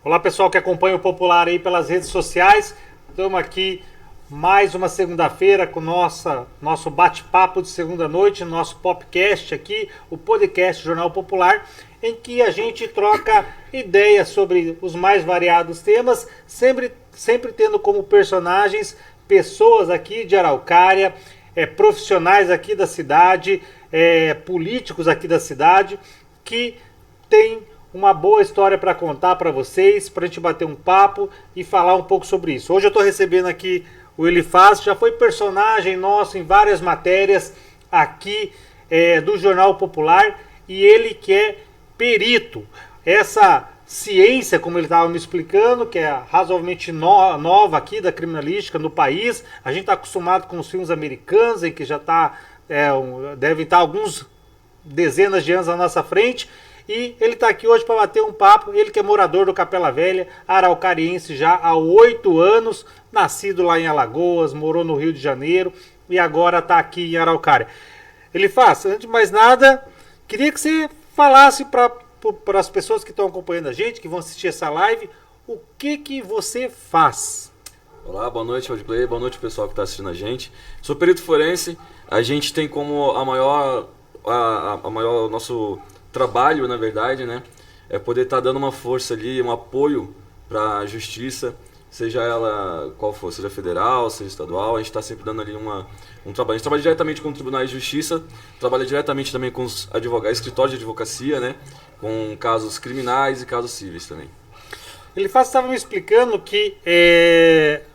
Olá pessoal que acompanha o Popular aí pelas redes sociais. Estamos aqui mais uma segunda-feira com nosso bate-papo de segunda noite, nosso podcast aqui, o podcast Jornal Popular, em que a gente troca ideias sobre os mais variados temas, sempre tendo como personagens pessoas aqui de Araucária, profissionais aqui da cidade, políticos aqui da cidade, que têm uma boa história para contar para vocês, para a gente bater um papo e falar um pouco sobre isso. Hoje eu estou recebendo aqui o Elifaz, já foi personagem nosso em várias matérias aqui do Jornal Popular, e ele que é perito. Essa ciência, como ele estava me explicando, que é razoavelmente nova aqui da criminalística no país. A gente está acostumado com os filmes americanos, em que já devem estar alguns dezenas de anos à nossa frente. E ele está aqui hoje para bater um papo. Ele que é morador do Capela Velha, araucariense já há 8 anos, nascido lá em Alagoas, morou no Rio de Janeiro e agora está aqui em Araucária. Elifaz, antes de mais nada, queria que você falasse para as pessoas que estão acompanhando a gente, que vão assistir essa live, o que você faz. Olá, boa noite, Rodeplay, boa noite pessoal que está assistindo a gente. Sou perito forense, a gente tem como o nosso trabalho, na verdade, né, é poder estar dando uma força ali, um apoio para a justiça, seja ela qual for, seja federal, seja estadual. A gente está sempre dando ali um trabalho. A gente trabalha diretamente com tribunais de justiça, trabalha diretamente também com os advogados, escritórios de advocacia, né, com casos criminais e casos cíveis também. Ele estava me explicando que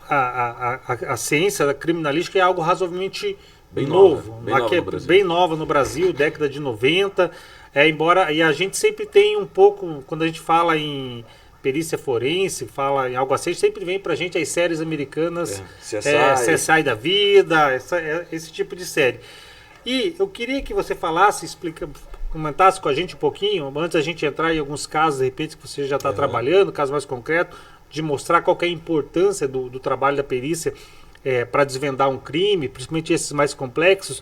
a ciência da criminalística é algo razoavelmente bem nova no Brasil, década de 90. Embora e a gente sempre tem um pouco, quando a gente fala em perícia forense, fala em algo assim, sempre vem pra gente as séries americanas, CSI da vida, esse tipo de série. E eu queria que você falasse, comentasse com a gente um pouquinho, antes da gente entrar em alguns casos, de repente, que você já está trabalhando, caso mais concreto, de mostrar qual que é a importância do trabalho da perícia para desvendar um crime, principalmente esses mais complexos.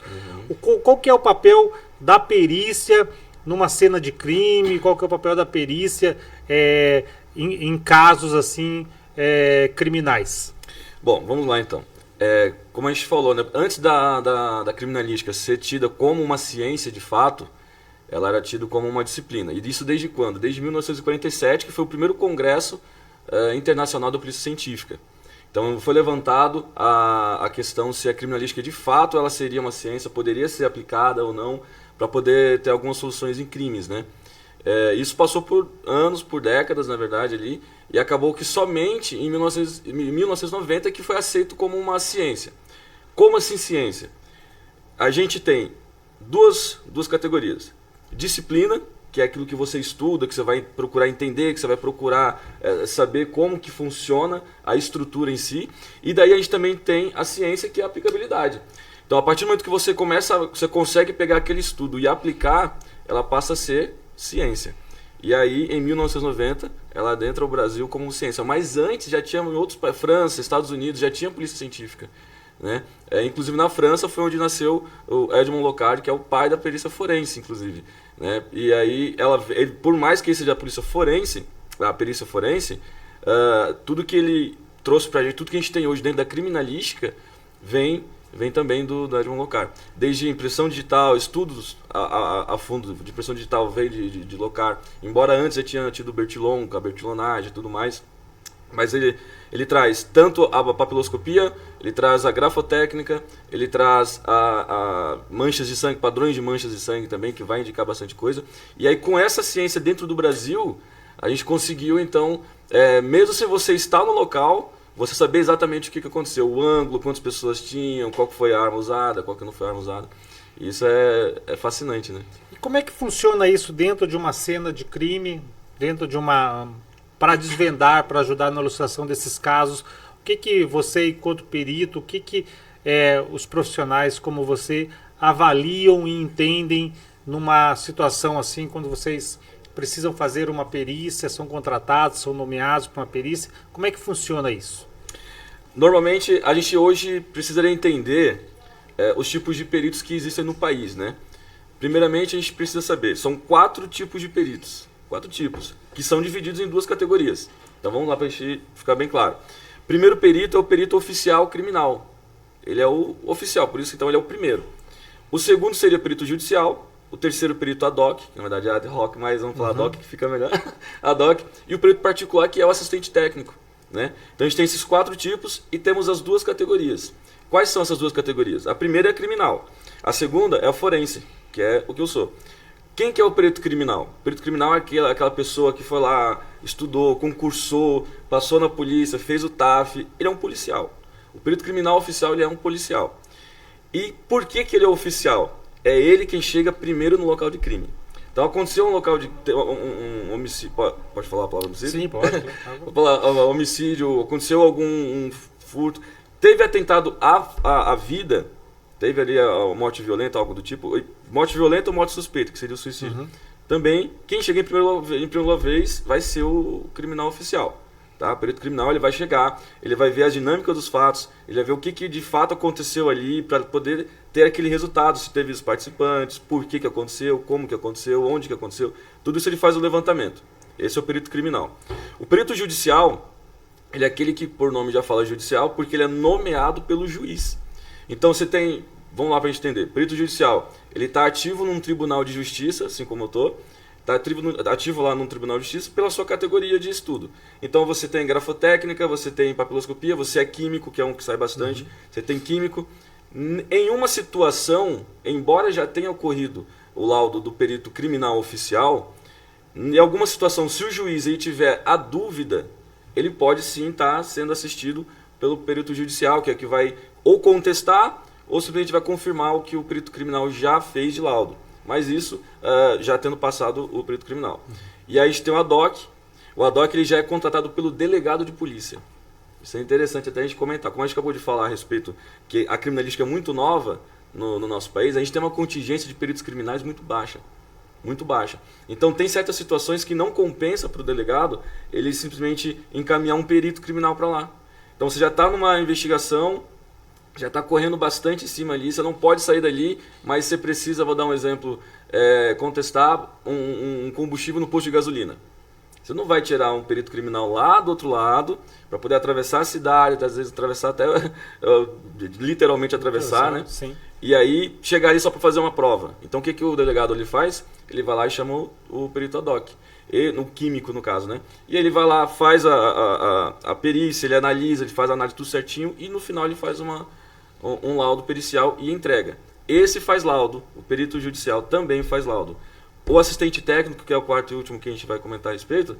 Qual que é o papel da perícia numa cena de crime? Qual que é o papel da perícia em casos assim criminais? Bom, vamos lá então. Como a gente falou, né, antes da criminalística ser tida como uma ciência de fato, ela era tida como uma disciplina. E isso desde quando? Desde 1947, que foi o primeiro congresso internacional da polícia científica. Então foi levantado a questão se a criminalística de fato ela seria uma ciência, poderia ser aplicada ou não, para poder ter algumas soluções em crimes, né? Isso passou por anos, por décadas, na verdade, ali, e acabou que somente em 1990 que foi aceito como uma ciência. Como assim ciência? A gente tem duas categorias. Disciplina, que é aquilo que você estuda, que você vai procurar entender, que você vai procurar saber como que funciona a estrutura em si. E daí a gente também tem a ciência, que é a aplicabilidade. Então, a partir do momento que você consegue pegar aquele estudo e aplicar, ela passa a ser ciência. E aí, em 1990, ela adentra o Brasil como ciência. Mas antes já tinha em outros países, França, Estados Unidos, já tinha polícia científica, né? Inclusive na França foi onde nasceu o Edmond Locard, que é o pai da perícia forense, inclusive, né? E aí, ele, por mais que ele seja a perícia forense, tudo que ele trouxe pra gente, tudo que a gente tem hoje dentro da criminalística, vem também do Edmond Locard. Desde impressão digital, estudos a fundo de impressão digital veio de Locard. Embora antes já tinha tido Bertillon, com a bertillonagem e tudo mais. Mas ele traz tanto a papiloscopia, ele traz a grafotécnica, ele traz a manchas de sangue, padrões de manchas de sangue também, que vai indicar bastante coisa. E aí com essa ciência dentro do Brasil, a gente conseguiu então, mesmo se você está no local, você saber exatamente o que aconteceu, o ângulo, quantas pessoas tinham, qual que foi a arma usada, qual que não foi a arma usada. Isso é fascinante, né? E como é que funciona isso dentro de uma cena de crime, dentro de para desvendar, para ajudar na elucidação desses casos? O que você, enquanto perito, os profissionais como você avaliam e entendem numa situação assim, quando vocês precisam fazer uma perícia, são contratados, são nomeados para uma perícia? Como é que funciona isso? Normalmente, a gente hoje precisaria entender os tipos de peritos que existem no país, né? Primeiramente, a gente precisa saber, são 4 tipos de peritos. quatro tipos, que são divididos em duas categorias. Então vamos lá para ficar bem claro. Primeiro perito é o perito oficial criminal. Ele é o oficial, por isso então ele é o primeiro. O segundo seria perito judicial. O terceiro perito ad hoc, que na verdade é ad hoc, mas vamos falar ad hoc que fica melhor. Ad hoc. E o perito particular, que é o assistente técnico. Né? Então a gente tem esses quatro tipos e temos as duas categorias. Quais são essas duas categorias? A primeira é a criminal. A segunda é a forense, que é o que eu sou. Quem que é o perito criminal? O perito criminal é aquela pessoa que foi lá, estudou, concursou, passou na polícia, fez o TAF. Ele é um policial. O perito criminal oficial, ele é um policial. E por que ele é oficial? É ele quem chega primeiro no local de crime. Então aconteceu um local de um homicídio. Pode falar a palavra homicídio? Sim, pode. Homicídio, aconteceu algum furto. Teve atentado à vida, teve ali a morte violenta, algo do tipo. Morte violenta ou morte suspeita, que seria o suicídio. Também, quem chega em primeira vez vai ser o criminal oficial. Tá? O perito criminal ele vai chegar, ele vai ver a dinâmica dos fatos, ele vai ver o que de fato aconteceu ali para poder ter aquele resultado, se teve os participantes, por que aconteceu, como que aconteceu, onde que aconteceu. Tudo isso ele faz o levantamento. Esse é o perito criminal. O perito judicial, ele é aquele que por nome já fala judicial, porque ele é nomeado pelo juiz. Então você tem, vamos lá para a gente entender, perito judicial, ele está ativo num tribunal de justiça, assim como eu estou, está ativo lá no Tribunal de Justiça pela sua categoria de estudo. Então você tem grafotécnica, você tem papiloscopia, você é químico, que é um que sai bastante, você tem químico. Em uma situação, embora já tenha ocorrido o laudo do perito criminal oficial, em alguma situação, se o juiz aí tiver a dúvida, ele pode sim estar sendo assistido pelo perito judicial, que é que vai ou contestar ou simplesmente vai confirmar o que o perito criminal já fez de laudo. Mas isso já tendo passado o perito criminal. E aí a gente tem o ad hoc. O ad hoc ele já é contratado pelo delegado de polícia. Isso é interessante até a gente comentar. Como a gente acabou de falar a respeito que a criminalística é muito nova no nosso país, a gente tem uma contingência de peritos criminais muito baixa. Muito baixa. Então tem certas situações que não compensa para o delegado ele simplesmente encaminhar um perito criminal para lá. Então você já está numa investigação, já está correndo bastante em cima ali, você não pode sair dali, mas você precisa, vou dar um exemplo, contestar um combustível no posto de gasolina. Você não vai tirar um perito criminal lá do outro lado para poder atravessar a cidade, às vezes atravessar até, literalmente atravessar, né? Sim. E aí chegar ali só para fazer uma prova. Então o que o delegado ele faz? Ele vai lá e chama o perito ad hoc. No químico, no caso, né? E ele vai lá, faz a perícia, ele analisa, ele faz a análise tudo certinho e no final ele faz um laudo pericial e entrega. Esse faz laudo, o perito judicial também faz laudo. O assistente técnico, que é o quarto e último que a gente vai comentar a respeito,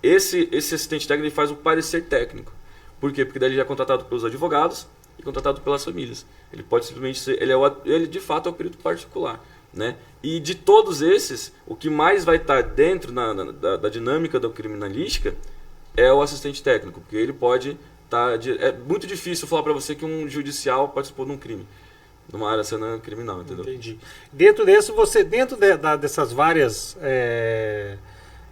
esse assistente técnico ele faz o parecer técnico. Por quê? Porque daí ele já é contratado pelos advogados e contratado pelas famílias. Ele pode simplesmente ser, ele de fato é o perito particular. Né? E de todos esses, o que mais vai estar dentro da dinâmica da criminalística é o assistente técnico, porque ele pode estar... É muito difícil falar para você que um judicial participou de um crime, numa área cena criminal, entendeu? Entendi. Dentro disso, dessas várias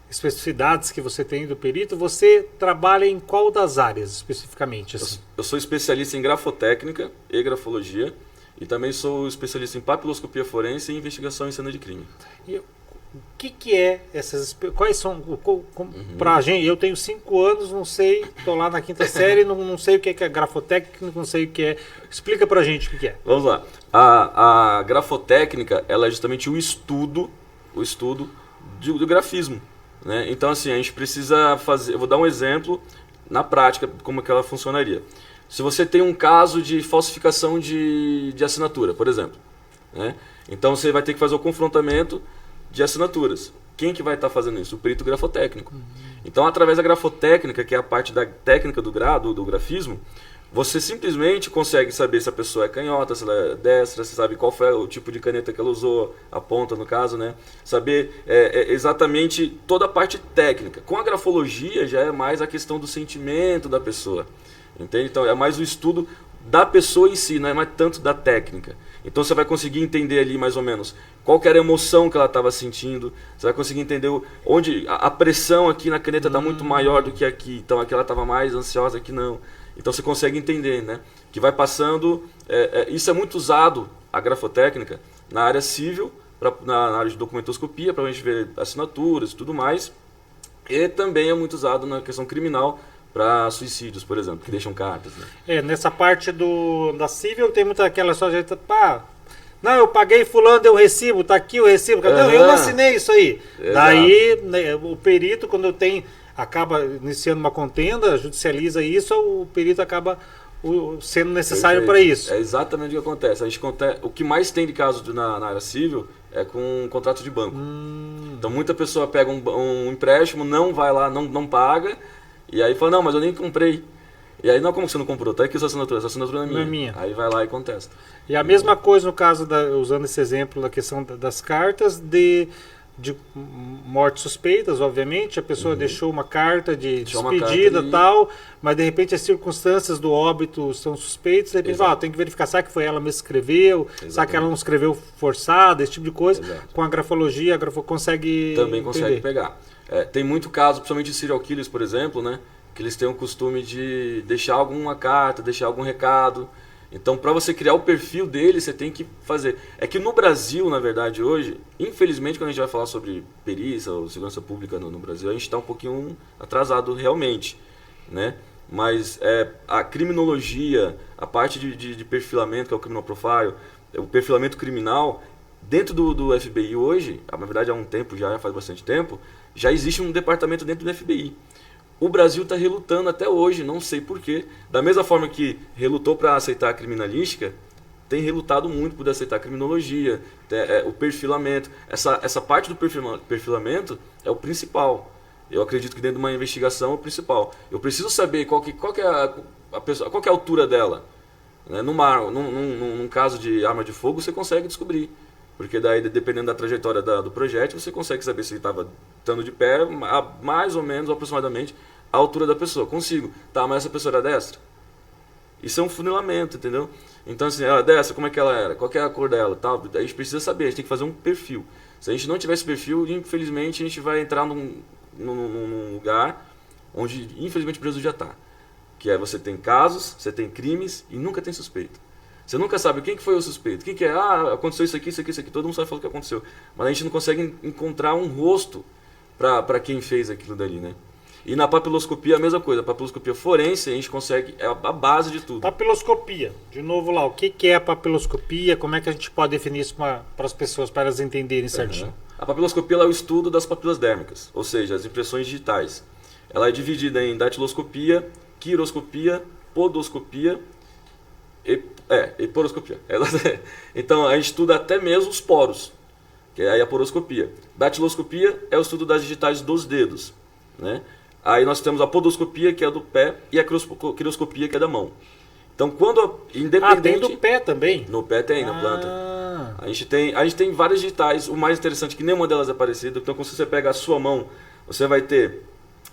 especificidades que você tem do perito, você trabalha em qual das áreas especificamente? Assim? Eu sou especialista em grafotécnica e grafologia. E também sou especialista em papiloscopia forense e investigação em cena de crime. E o que é essas... Quais são... Pra gente, eu tenho 5 anos, não sei, estou lá na 5ª série, não sei o que é grafotécnica, não sei o que é... Explica pra gente o que é. Vamos lá. A grafotécnica, ela é justamente o estudo do grafismo. Né? Então, assim, a gente precisa fazer... Eu vou dar um exemplo na prática, como que ela funcionaria. Se você tem um caso de falsificação de assinatura, por exemplo, né? Então você vai ter que fazer o confrontamento de assinaturas. Quem que vai estar fazendo isso? O perito grafotécnico. Então, através da grafotécnica, que é a parte da técnica do grafismo, você simplesmente consegue saber se a pessoa é canhota, se ela é destra, você sabe qual foi o tipo de caneta que ela usou, a ponta no caso, né? Saber exatamente toda a parte técnica. Com a grafologia já é mais a questão do sentimento da pessoa. Entende? Então é mais o estudo da pessoa em si, não é mais tanto da técnica. Então você vai conseguir entender ali mais ou menos qual que era a emoção que ela estava sentindo, você vai conseguir entender onde a pressão aqui na caneta está muito maior do que aqui, então aqui ela estava mais ansiosa, aqui não. Então você consegue entender, né? Que vai passando, isso é muito usado, a grafotécnica, na área civil, na área de documentoscopia, para a gente ver assinaturas e tudo mais. E também é muito usado na questão criminal para suicídios, por exemplo, que deixam cartas. Né? Nessa parte da civil tem muita aquela só gente, pá, não, eu paguei fulano, deu o recibo, tá aqui o recibo, cadê? Eu não assinei isso aí. Exato. Daí, né, o perito, quando acaba iniciando uma contenda, judicializa isso, o perito acaba sendo necessário para isso. É exatamente o que acontece. O que mais tem de caso na área civil é com contrato de banco. Então muita pessoa pega um empréstimo, não vai lá, não paga, e aí fala, não, mas eu nem comprei. E aí, não, como você não comprou? Tá aqui sua assinatura não é minha. Aí vai lá e contesta. E a mesma coisa no caso, usando esse exemplo da questão das cartas, de mortes suspeitas, obviamente, a pessoa deixou uma carta de despedida e tal, mas de repente as circunstâncias do óbito são suspeitas, de repente tem que verificar, será que foi ela mesmo que escreveu, será que ela não escreveu forçada, esse tipo de coisa. Exato. Com a grafologia, consegue também consegue pegar. Tem muito caso, principalmente de serial killers, por exemplo, né? Que eles têm o costume de deixar alguma carta, deixar algum recado. Então, para você criar o perfil dele, você tem que fazer. É que no Brasil, na verdade, hoje, infelizmente, quando a gente vai falar sobre perícia ou segurança pública no Brasil, a gente está um pouquinho atrasado realmente, né? Mas a criminologia, a parte de perfilamento, que é o criminal profile, o perfilamento criminal, dentro do FBI hoje, na verdade há um tempo já faz bastante tempo, já existe um departamento dentro do FBI. O Brasil está relutando até hoje, não sei porquê. Da mesma forma que relutou para aceitar a criminalística, tem relutado muito por aceitar a criminologia, o perfilamento. Essa parte do perfilamento é o principal. Eu acredito que dentro de uma investigação é o principal. Eu preciso saber qual que é a pessoa, qual que é a altura dela. Né? Num caso de arma de fogo, você consegue descobrir. Porque daí, dependendo da trajetória do projétil, você consegue saber se ele estava estando de pé, mais ou menos, aproximadamente, a altura da pessoa. Consigo. Tá, mas essa pessoa era destra? Isso é um funilamento, entendeu? Então, assim, ela é destra, como é que ela era? Qual que é a cor dela? Tal. A gente precisa saber, a gente tem que fazer um perfil. Se a gente não tiver esse perfil, infelizmente, a gente vai entrar num lugar onde, infelizmente, o Brasil já está. Que é, você tem casos, você tem crimes e nunca tem suspeito. Você nunca sabe quem que foi o suspeito, quem que é, aconteceu isso aqui, todo mundo sabe falar o que aconteceu. Mas a gente não consegue encontrar um rosto para quem fez aquilo dali, né? E na papiloscopia a mesma coisa, a papiloscopia forense a gente consegue, é a base de tudo. Papiloscopia, de novo lá, o que é a papiloscopia, como é que a gente pode definir isso para as pessoas, para elas entenderem certinho? A papiloscopia é o estudo das papilas dérmicas, ou seja, as impressões digitais. Ela é dividida em datiloscopia, quiroscopia, podoscopia e poroscopia. Então a gente estuda até mesmo os poros, que é aí a poroscopia. Datiloscopia é o estudo das digitais dos dedos, né? Aí nós temos a podoscopia, que é do pé, e a quiroscopia, que é da mão. Então quando independente, tem do pé também? No pé tem, na planta. A gente tem várias digitais, o mais interessante é que nenhuma delas é parecida. Então quando você pega a sua mão, você vai ter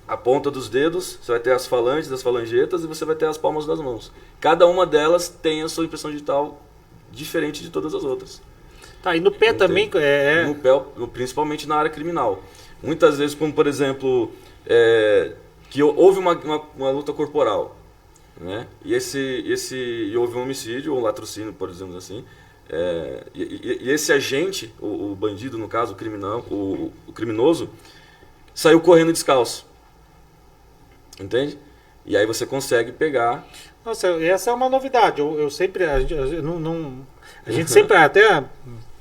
a ponta dos dedos, você vai ter as falanges, as falangetas, e você vai ter as palmas das mãos. Cada uma delas tem a sua impressão digital diferente de todas as outras. Tá, e no pé também? No pé, principalmente na área criminal. Muitas vezes, como por exemplo, que houve uma luta corporal, né? E houve um homicídio, ou um latrocínio, por exemplo assim, e esse agente, o bandido no caso, o criminoso, saiu correndo descalço. Entende? E aí você consegue pegar. Nossa, essa é uma novidade. Eu sempre. A gente sempre, até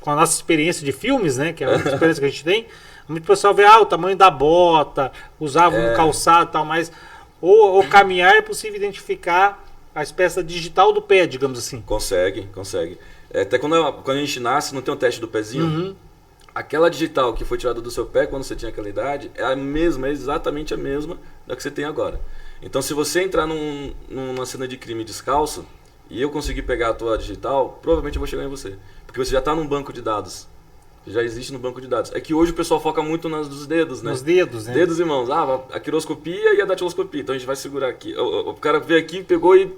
com a nossa experiência de filmes, né? Que é a única experiência que a gente tem, muito pessoal vê o tamanho da bota, usava um calçado e tal, mas. Ou caminhar é possível identificar a espécie digital do pé, digamos assim. Consegue. Até quando a gente nasce, não tem um teste do pezinho? Uhum. Aquela digital que foi tirada do seu pé quando você tinha aquela idade é a mesma, é exatamente a mesma da que você tem agora. Então, se você entrar numa cena de crime descalço e eu conseguir pegar a tua digital, provavelmente eu vou chegar em você. Porque você já está num banco de dados. Já existe no banco de dados. É que hoje o pessoal foca muito nos dedos, né? Nos dedos, né? Dedos e mãos. A quiroscopia e a datiloscopia. Então a gente vai segurar aqui. O cara veio aqui, pegou e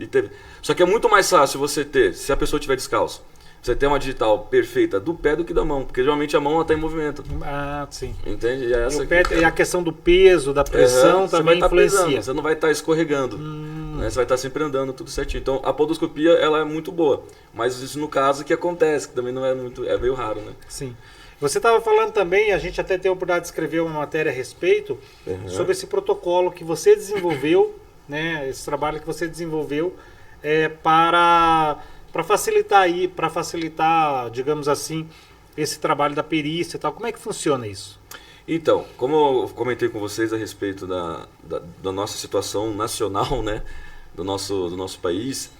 teve. Só que é muito mais fácil você ter, se a pessoa estiver descalço, você tem uma digital perfeita do pé do que da mão, porque geralmente a mão está em movimento. Ah, sim. Entende? E a questão do peso, da pressão também influencia. Pesando, você não vai estar escorregando, né? Você vai estar sempre andando tudo certinho. Então a podoscopia ela é muito boa, mas isso no caso que acontece, que também não é muito, é meio raro, né? Sim. Você estava falando também, a gente até teve a oportunidade de escrever uma matéria a respeito sobre esse protocolo que você desenvolveu, né? Esse trabalho que você desenvolveu para facilitar, digamos assim, esse trabalho da perícia e tal. Como é que funciona isso? Então, como eu comentei com vocês a respeito da nossa situação nacional, né, do nosso país,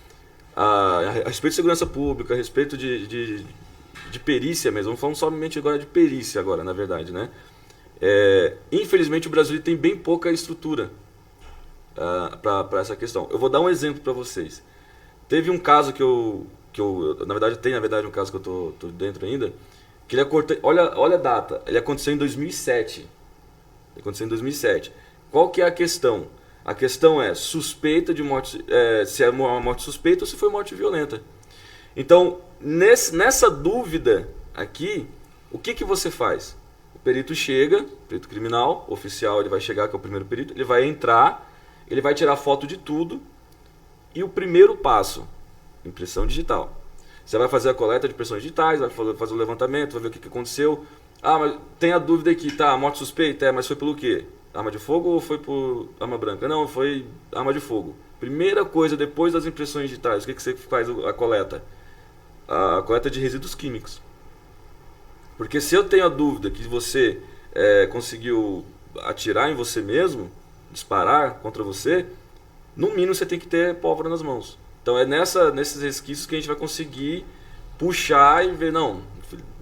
a respeito de segurança pública, a respeito de perícia mesmo, vamos falar somente agora de perícia agora, na verdade, né? Infelizmente o Brasil tem bem pouca estrutura para essa questão. Eu vou dar um exemplo para vocês. Teve um caso que eu na verdade um caso que eu tô dentro ainda, que olha a data, ele aconteceu em 2007. Qual que é a questão? A questão é suspeita de morte, se é uma morte suspeita ou se foi morte violenta. Então, nessa dúvida aqui, o que você faz? O perito chega, perito criminal, oficial, ele vai chegar, que é o primeiro perito, ele vai entrar, ele vai tirar foto de tudo, e o primeiro passo, impressão digital. Você vai fazer a coleta de impressões digitais, vai fazer o levantamento, vai ver o que aconteceu. Ah, mas tem a dúvida aqui, tá, morte suspeita, mas foi pelo quê? Arma de fogo ou foi por arma branca? Não, foi arma de fogo. Primeira coisa, depois das impressões digitais, o que você faz a coleta? A coleta de resíduos químicos. Porque se eu tenho a dúvida que você conseguiu atirar em você mesmo, disparar contra você, no mínimo você tem que ter pólvora nas mãos. Então é nesses resquícios que a gente vai conseguir puxar e ver, não,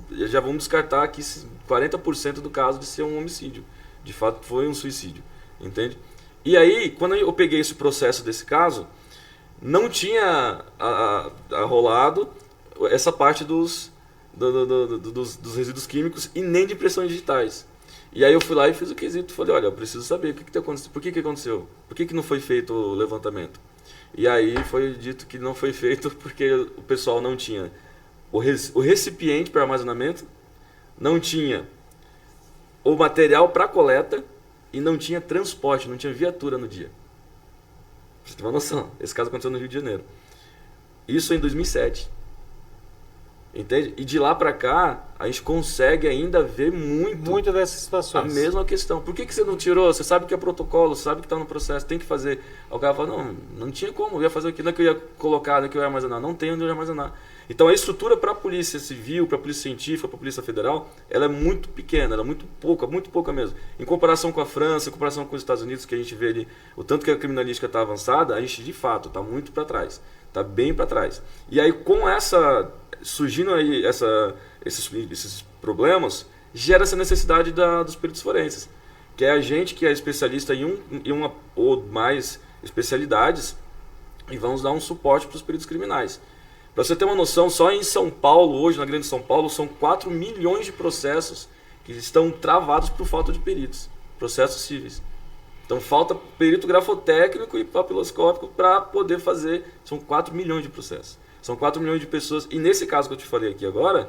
já vamos descartar aqui 40% do caso de ser um homicídio. De fato foi um suicídio, entende? E aí, quando eu peguei esse processo desse caso, não tinha rolado essa parte dos resíduos químicos e nem de impressões digitais. E aí eu fui lá e fiz o quesito, falei, olha, eu preciso saber o que aconteceu, por que aconteceu, por que não foi feito o levantamento. E aí foi dito que não foi feito porque o pessoal não tinha o recipiente para armazenamento, não tinha o material para coleta e não tinha transporte, não tinha viatura no dia. Pra você ter uma noção, esse caso aconteceu no Rio de Janeiro. Isso em 2007. Entende? E de lá pra cá, a gente consegue ainda ver muito dessas situações. A mesma questão. Por que você não tirou? Você sabe que é protocolo, você sabe que está no processo, tem que fazer. Aí o cara fala, não tinha como, eu ia fazer aquilo, não é que eu ia colocar, não é que eu ia armazenar. Não tem onde eu ia armazenar. Então a estrutura para a polícia civil, para a polícia científica, para a polícia federal, ela é muito pequena, ela é muito pouca mesmo. Em comparação com a França, em comparação com os Estados Unidos, que a gente vê ali, o tanto que a criminalística está avançada, a gente de fato está muito para trás. Está bem para trás. E aí com surgindo aí esses problemas, gera essa necessidade dos peritos forenses, que é a gente que é especialista em uma ou mais especialidades e vamos dar um suporte para os peritos criminais. Para você ter uma noção, só em São Paulo, hoje na Grande São Paulo, são 4 milhões de processos que estão travados por falta de peritos, processos cíveis. Então falta perito grafotécnico e papiloscópico para poder fazer, são 4 milhões de processos. São 4 milhões de pessoas, e nesse caso que eu te falei aqui agora,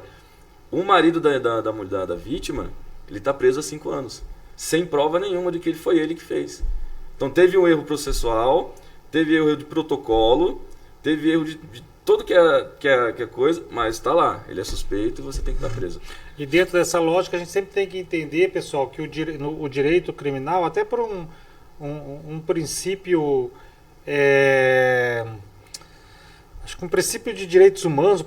o marido da vítima, ele está preso há 5 anos, sem prova nenhuma de que foi ele que fez. Então teve um erro processual, teve erro de protocolo, teve erro de tudo que é coisa, mas está lá, ele é suspeito e você tem que estar preso. E dentro dessa lógica, a gente sempre tem que entender, pessoal, que o direito criminal, até por um princípio... Acho que um princípio de direitos humanos,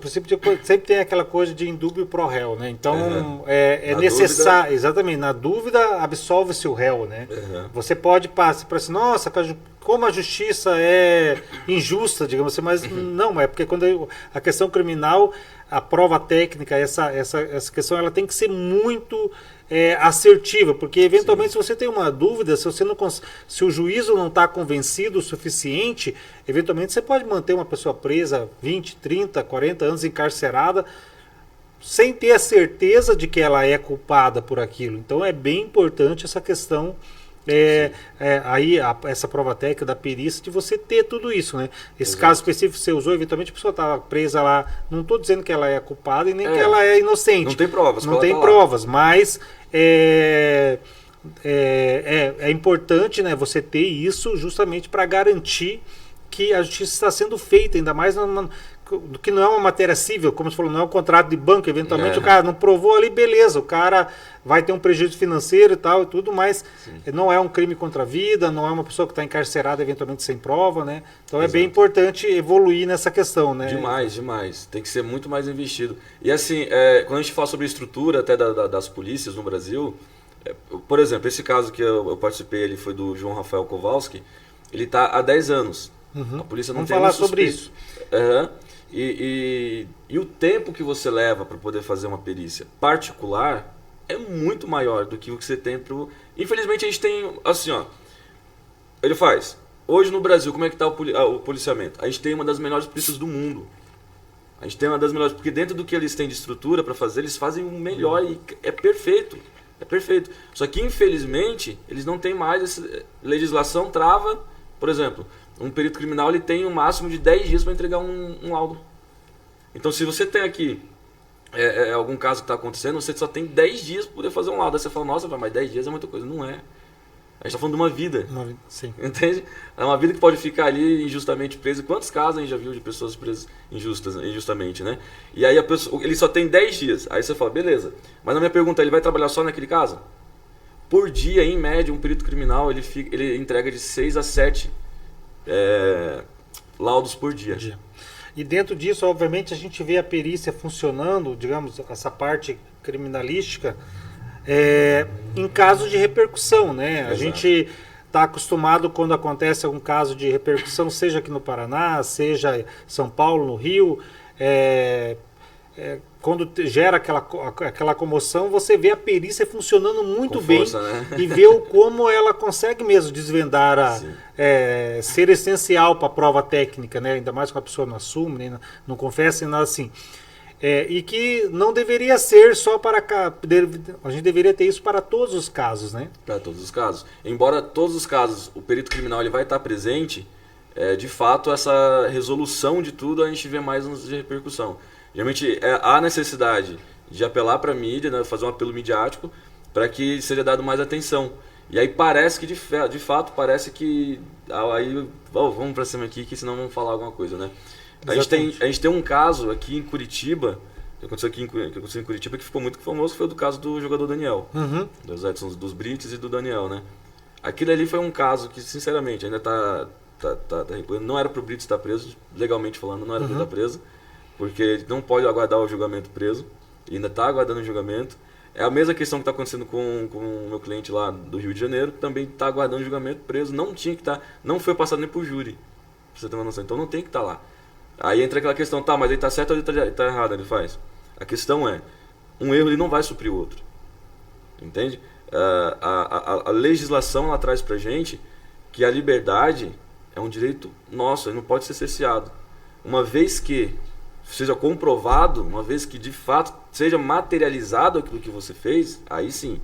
sempre tem aquela coisa de indúbio pro réu, né? Então é necessário, exatamente, na dúvida absolve-se o réu, né? Você pode passar para assim, nossa, como a justiça é injusta, digamos assim, mas não, é porque quando a questão criminal, a prova técnica, essa questão, ela tem que ser muito assertiva, porque eventualmente se você tem uma dúvida, se o juízo não está convencido o suficiente, eventualmente você pode manter uma pessoa presa 20, 30, 40 anos encarcerada sem ter a certeza de que ela é culpada por aquilo. Então é bem importante essa questão essa prova técnica da perícia, de você ter tudo isso, né? Esse caso específico que você usou, eventualmente a pessoa estava presa lá, não estou dizendo que ela é culpada e nem que ela é inocente. Não tem provas. Não tem provas, mas é importante, né, você ter isso justamente para garantir que a justiça está sendo feita, ainda mais do que não é uma matéria civil, como você falou, não é um contrato de banco, eventualmente É. o cara não provou ali, beleza, o cara vai ter um prejuízo financeiro e tal e tudo, mas não é um crime contra a vida, não é uma pessoa que está encarcerada eventualmente sem prova, né? Então é bem importante evoluir nessa questão, né? Demais, demais. Tem que ser muito mais investido. E assim, quando a gente fala sobre a estrutura até das polícias no Brasil, por exemplo, esse caso que eu participei, ele foi do João Rafael Kowalski, ele está há 10 anos. A polícia não Vamos tem falar um sobre suspeito. isso. Aham. E o tempo que você leva para poder fazer uma perícia particular é muito maior do que o que você tem pro... Infelizmente a gente tem, assim, ó, ele faz. Hoje no Brasil, como é que tá o policiamento? A gente tem uma das melhores polícias do mundo. A gente tem uma das melhores, porque dentro do que eles têm de estrutura para fazer, eles fazem o melhor e é perfeito. É perfeito. Só que infelizmente, eles não têm mais essa legislação trava, por exemplo, um perito criminal ele tem um máximo de 10 dias para entregar um laudo. Então se você tem aqui algum caso que está acontecendo, você só tem 10 dias para poder fazer um laudo. Aí você fala, nossa, mas 10 dias é muita coisa. Não é. A gente está falando de uma vida. Sim. Entende? É uma vida que pode ficar ali injustamente presa. Quantos casos a gente já viu de pessoas presas injustamente, né? E aí a pessoa, ele só tem 10 dias. Aí você fala, beleza. Mas na minha pergunta, ele vai trabalhar só naquele caso? Por dia, em média, um perito criminal ele entrega de 6 a 7 laudos por dia. E dentro disso, obviamente, a gente vê a perícia funcionando, digamos, essa parte criminalística, em casos de repercussão, né? Exato. A gente está acostumado quando acontece algum caso de repercussão, seja aqui no Paraná, seja em São Paulo, no Rio, quando gera aquela comoção, você vê a perícia funcionando muito Com bem, força, né? e vê como ela consegue mesmo desvendar, ser essencial para a prova técnica, né? Ainda mais quando a pessoa não assume, nem não confessa, nem nada assim. E que não deveria ser só para cá, a gente deveria ter isso para todos os casos, né? Para todos os casos. Embora todos os casos o perito criminal ele vai estar presente, de fato essa resolução de tudo a gente vê mais nos de repercussão. Geralmente há necessidade de apelar para a mídia, né, fazer um apelo midiático para que seja dado mais atenção. E aí parece que, de fato, parece que... Aí, vamos para cima aqui, que senão vamos falar alguma coisa, né? A gente tem um caso aqui em Curitiba, que aconteceu em Curitiba, que ficou muito famoso, que foi o do caso do jogador Daniel. Dos Edson, dos Brites e do Daniel, né? Aquilo ali foi um caso que, sinceramente, ainda não era para o Brites estar preso, legalmente falando, não era para ele estar preso, porque ele não pode aguardar o julgamento preso, e ainda está aguardando o julgamento. É a mesma questão que está acontecendo com o meu cliente lá do Rio de Janeiro, também está aguardando o julgamento preso, não tinha que estar, não foi passado nem por júri, pra você ter uma noção, então não tem que estar lá. Aí entra aquela questão, tá, mas ele está certo ou ele está errado, ele faz? A questão é, um erro ele não vai suprir o outro, entende? A legislação ela traz pra gente que a liberdade é um direito nosso, ele não pode ser cerceado. Uma vez que seja comprovado, uma vez que de fato seja materializado aquilo que você fez, aí sim,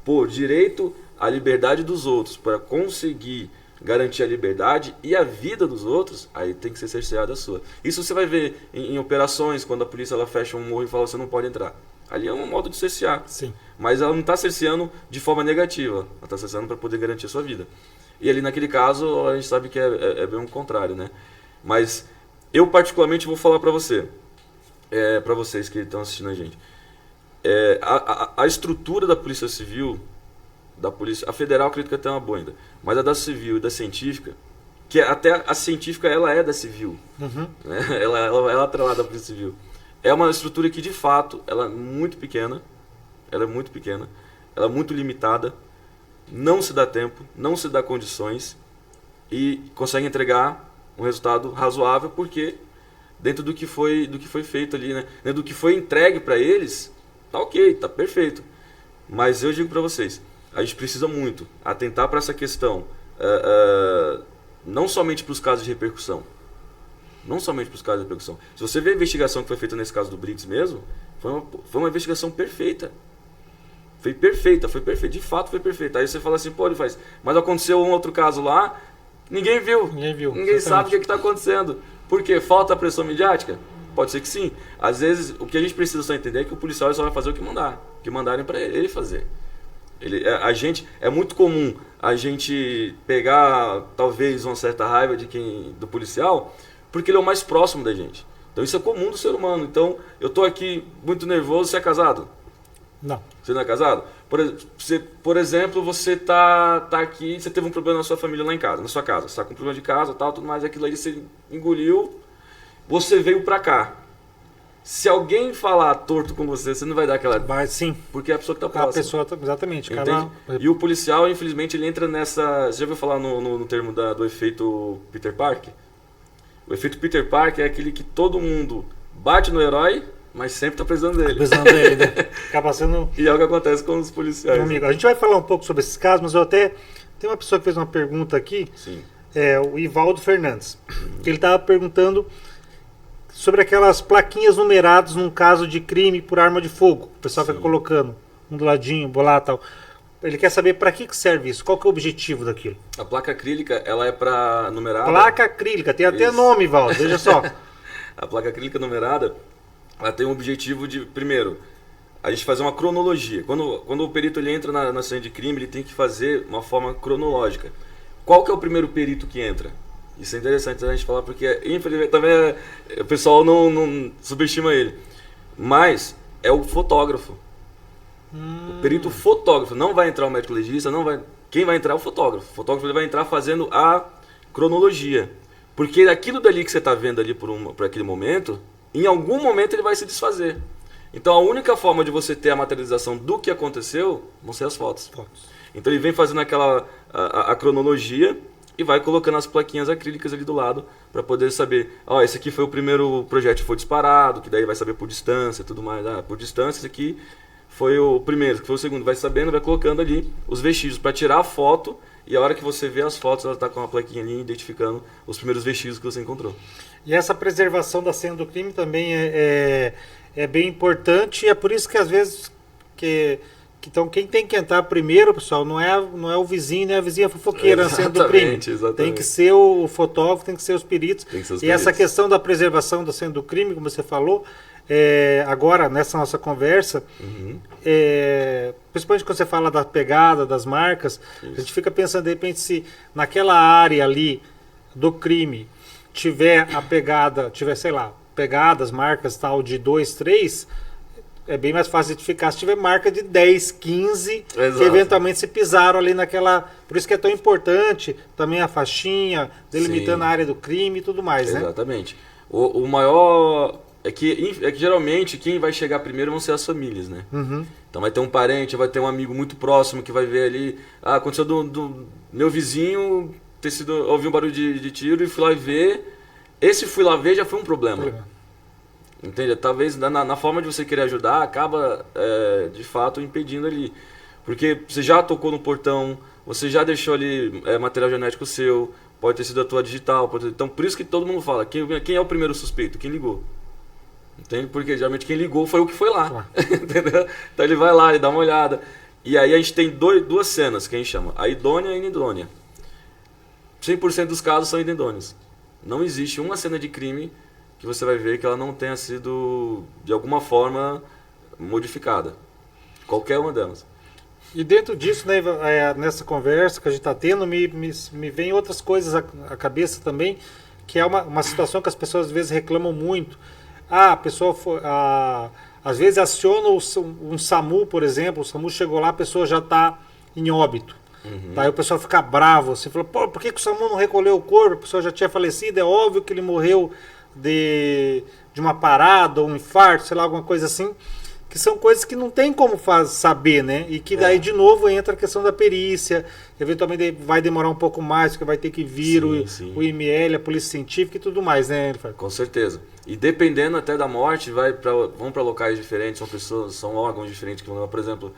por direito à liberdade dos outros, para conseguir garantir a liberdade e a vida dos outros, aí tem que ser cerceada a sua. Isso você vai ver em operações, quando a polícia ela fecha um morro e fala você não pode entrar. Ali é um modo de cercear. Sim. Mas ela não está cerceando de forma negativa, ela está cerceando para poder garantir a sua vida. E ali naquele caso a gente sabe que é bem o contrário, né? Mas eu particularmente vou falar para para vocês que estão assistindo a gente. A estrutura da Polícia Civil, da Polícia, a Federal acredito que até é uma boa ainda, mas a da Civil e da Científica, que até a Científica ela é da Civil, né? ela é atrelada à Polícia Civil. É uma estrutura que de fato ela é muito pequena, ela é muito limitada, não se dá tempo, não se dá condições e consegue entregar um resultado razoável porque dentro do que foi feito ali, né? Dentro do que foi entregue para eles, tá ok, tá perfeito. Mas eu digo para vocês, a gente precisa muito atentar para essa questão, não somente para os casos de repercussão. Não somente para os casos de repercussão. Se você vê a investigação que foi feita nesse caso do Brits mesmo, foi uma investigação perfeita. Foi perfeita, de fato foi perfeita. Aí você fala assim, pô, ele faz, mas aconteceu um outro caso lá, ninguém viu. Ninguém sabe o que está acontecendo. Por quê? Falta pressão midiática? Pode ser que sim. Às vezes, o que a gente precisa só entender é que o policial só vai fazer o que mandarem para ele fazer. É muito comum a gente pegar, talvez, uma certa raiva do policial, porque ele é o mais próximo da gente. Então isso é comum do ser humano. Então eu tô aqui muito nervoso, você é casado? Não. Você não é casado? Por exemplo, você tá aqui, você teve um problema na sua família lá em casa, na sua casa. Você tá com um problema de casa, tal, tudo mais, aquilo aí você engoliu, você veio pra cá. Se alguém falar torto com você, você não vai dar aquela... Vai sim. Porque é a pessoa que tá próxima. A pessoa, exatamente. Entende? E o policial, infelizmente, ele entra nessa... Você já ouviu falar no termo do efeito Peter Parker? O efeito Peter Parker é aquele que todo mundo bate no herói, mas sempre tá precisando dele. Precisando dele, né? Acaba sendo... E é o que acontece com os policiais. Amigo, a gente vai falar um pouco sobre esses casos, mas eu até... Tem uma pessoa que fez uma pergunta aqui, Sim. O Ivaldo Fernandes, que ele estava perguntando sobre aquelas plaquinhas numeradas num caso de crime por arma de fogo. O pessoal fica colocando um do ladinho, bolar e tal. Ele quer saber para que serve isso, qual que é o objetivo daquilo. A placa acrílica, ela é para numerada. Placa acrílica, tem até Isso. nome, Ivaldo, veja só. A placa acrílica numerada, ela tem o objetivo de, primeiro, a gente fazer uma cronologia. Quando o perito ele entra na cena de crime, ele tem que fazer uma forma cronológica. Qual que é o primeiro perito que entra? Isso é interessante a gente falar, porque infelizmente também o pessoal não subestima ele. Mas é o fotógrafo. O perito fotógrafo. Não vai entrar o médico legista, não vai. Quem vai entrar é o fotógrafo. O fotógrafo ele vai entrar fazendo a cronologia. Porque aquilo dali que você está vendo ali por aquele momento, em algum momento ele vai se desfazer. Então a única forma de você ter a materialização do que aconteceu vão ser as fotos. Então ele vem fazendo a cronologia e vai colocando as plaquinhas acrílicas ali do lado para poder saber, esse aqui foi o primeiro projétil que foi disparado, que daí vai saber por distância e tudo mais. Por distância, esse aqui foi o primeiro, esse aqui foi o segundo. Vai sabendo, vai colocando ali os vestígios para tirar a foto e a hora que você vê as fotos, ela está com uma plaquinha ali identificando os primeiros vestígios que você encontrou. E essa preservação da cena do crime também é bem importante e é por isso que às vezes então quem tem que entrar primeiro, pessoal, não é o vizinho, nem a vizinha fofoqueira na cena do crime. Exatamente. Tem que ser o fotógrafo, tem que ser os peritos. E essa questão da preservação da cena do crime, como você falou, agora nessa nossa conversa, principalmente quando você fala da pegada, das marcas, a gente fica pensando de repente se naquela área ali do crime tiver a pegada, sei lá, pegadas, marcas tal de 2, 3, é bem mais fácil de identificar se tiver marca de 10, 15, Exato. Que eventualmente se pisaram ali naquela... Por isso que é tão importante também a faixinha, delimitando a área do crime e tudo mais, né? Exatamente. O maior... É que geralmente quem vai chegar primeiro vão ser as famílias, né? Uhum. Então vai ter um parente, vai ter um amigo muito próximo que vai ver ali... aconteceu do meu vizinho ouvi um barulho de tiro e fui lá ver. Esse fui lá ver já foi um problema. Entende? Talvez na forma de você querer ajudar, acaba de fato impedindo ali. Porque você já tocou no portão, você já deixou ali material genético seu, pode ter sido a tua digital. Então por isso que todo mundo fala, quem é o primeiro suspeito? Quem ligou. Entende? Porque geralmente quem ligou foi o que foi lá. Entendeu? Então ele vai lá, ele dá uma olhada. E aí a gente tem duas cenas que a gente chama, a idônea e a inidônea. 100% dos casos são idôneos. Não existe uma cena de crime que você vai ver que ela não tenha sido, de alguma forma, modificada. Qualquer uma delas. E dentro disso, né, nessa conversa que a gente está tendo, me vem outras coisas à cabeça também, que é uma situação que as pessoas às vezes reclamam muito. A pessoa às vezes aciona um SAMU, por exemplo, o SAMU chegou lá, a pessoa já está em óbito. Uhum. Tá, aí o pessoal fica bravo, assim, falou, por que o SAMU não recolheu o corpo? A pessoa já tinha falecido, é óbvio que ele morreu de uma parada ou um infarto, sei lá, alguma coisa assim, que são coisas que não tem como saber, né? E que daí de novo entra a questão da perícia, eventualmente vai demorar um pouco mais, porque vai ter que vir o IML, a polícia científica e tudo mais, né? Com certeza. E dependendo até da morte, vão para locais diferentes, são órgãos diferentes que vão levar, por exemplo,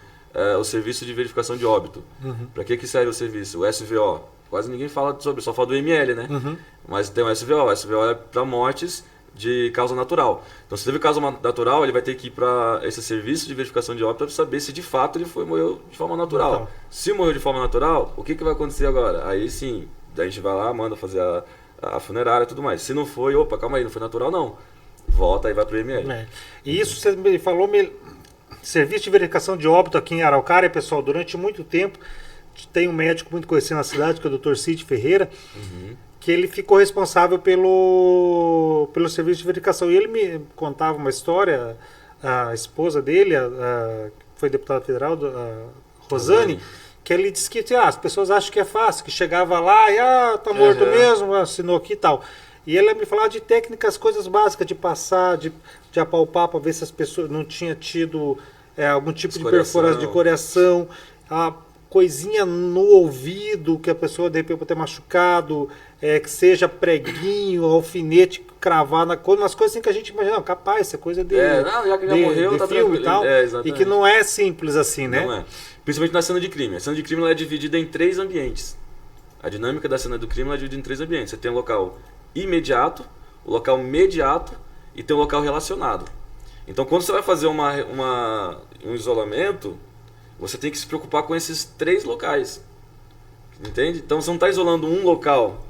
o serviço de verificação de óbito. Uhum. Para que serve o serviço? O SVO. Quase ninguém fala sobre, só fala do IML, né? Uhum. Mas tem o SVO. O SVO é para mortes de causa natural. Então, se teve causa natural, ele vai ter que ir para esse serviço de verificação de óbito para saber se de fato ele morreu de forma natural. Se morreu de forma natural, o que vai acontecer agora? Aí sim, daí a gente vai lá, manda fazer a funerária e tudo mais. Se não foi, calma aí, não foi natural não. Volta e vai para o IML. E isso você me falou, serviço de verificação de óbito aqui em Araucária, pessoal, durante muito tempo, tem um médico muito conhecido na cidade, que é o Dr. Cid Ferreira, que que ele ficou responsável pelo serviço de verificação. E ele me contava uma história, a esposa dele, que foi deputada federal, a Rosane, que ele disse que as pessoas acham que é fácil, que chegava lá e tá morto mesmo, assinou aqui e tal. E ele me falava de técnicas, coisas básicas, de passar, de apalpar para ver se as pessoas não tinham tido algum tipo de perfuração, de coração, a coisinha no ouvido que a pessoa de repente pode ter machucado, que seja preguinho, alfinete cravar na coisa, umas coisas assim que a gente imagina, capaz, essa coisa já que já morreu, tá filme e tal, e que não é simples assim, né? Não é. Principalmente na cena de crime. A cena de crime ela é dividida em 3 ambientes. A dinâmica da cena do crime ela é dividida em 3 ambientes. Você tem o local imediato, o local mediato e tem o local relacionado. Então, quando você vai fazer um isolamento, você tem que se preocupar com esses 3 locais. Entende? Então, você não está isolando um local.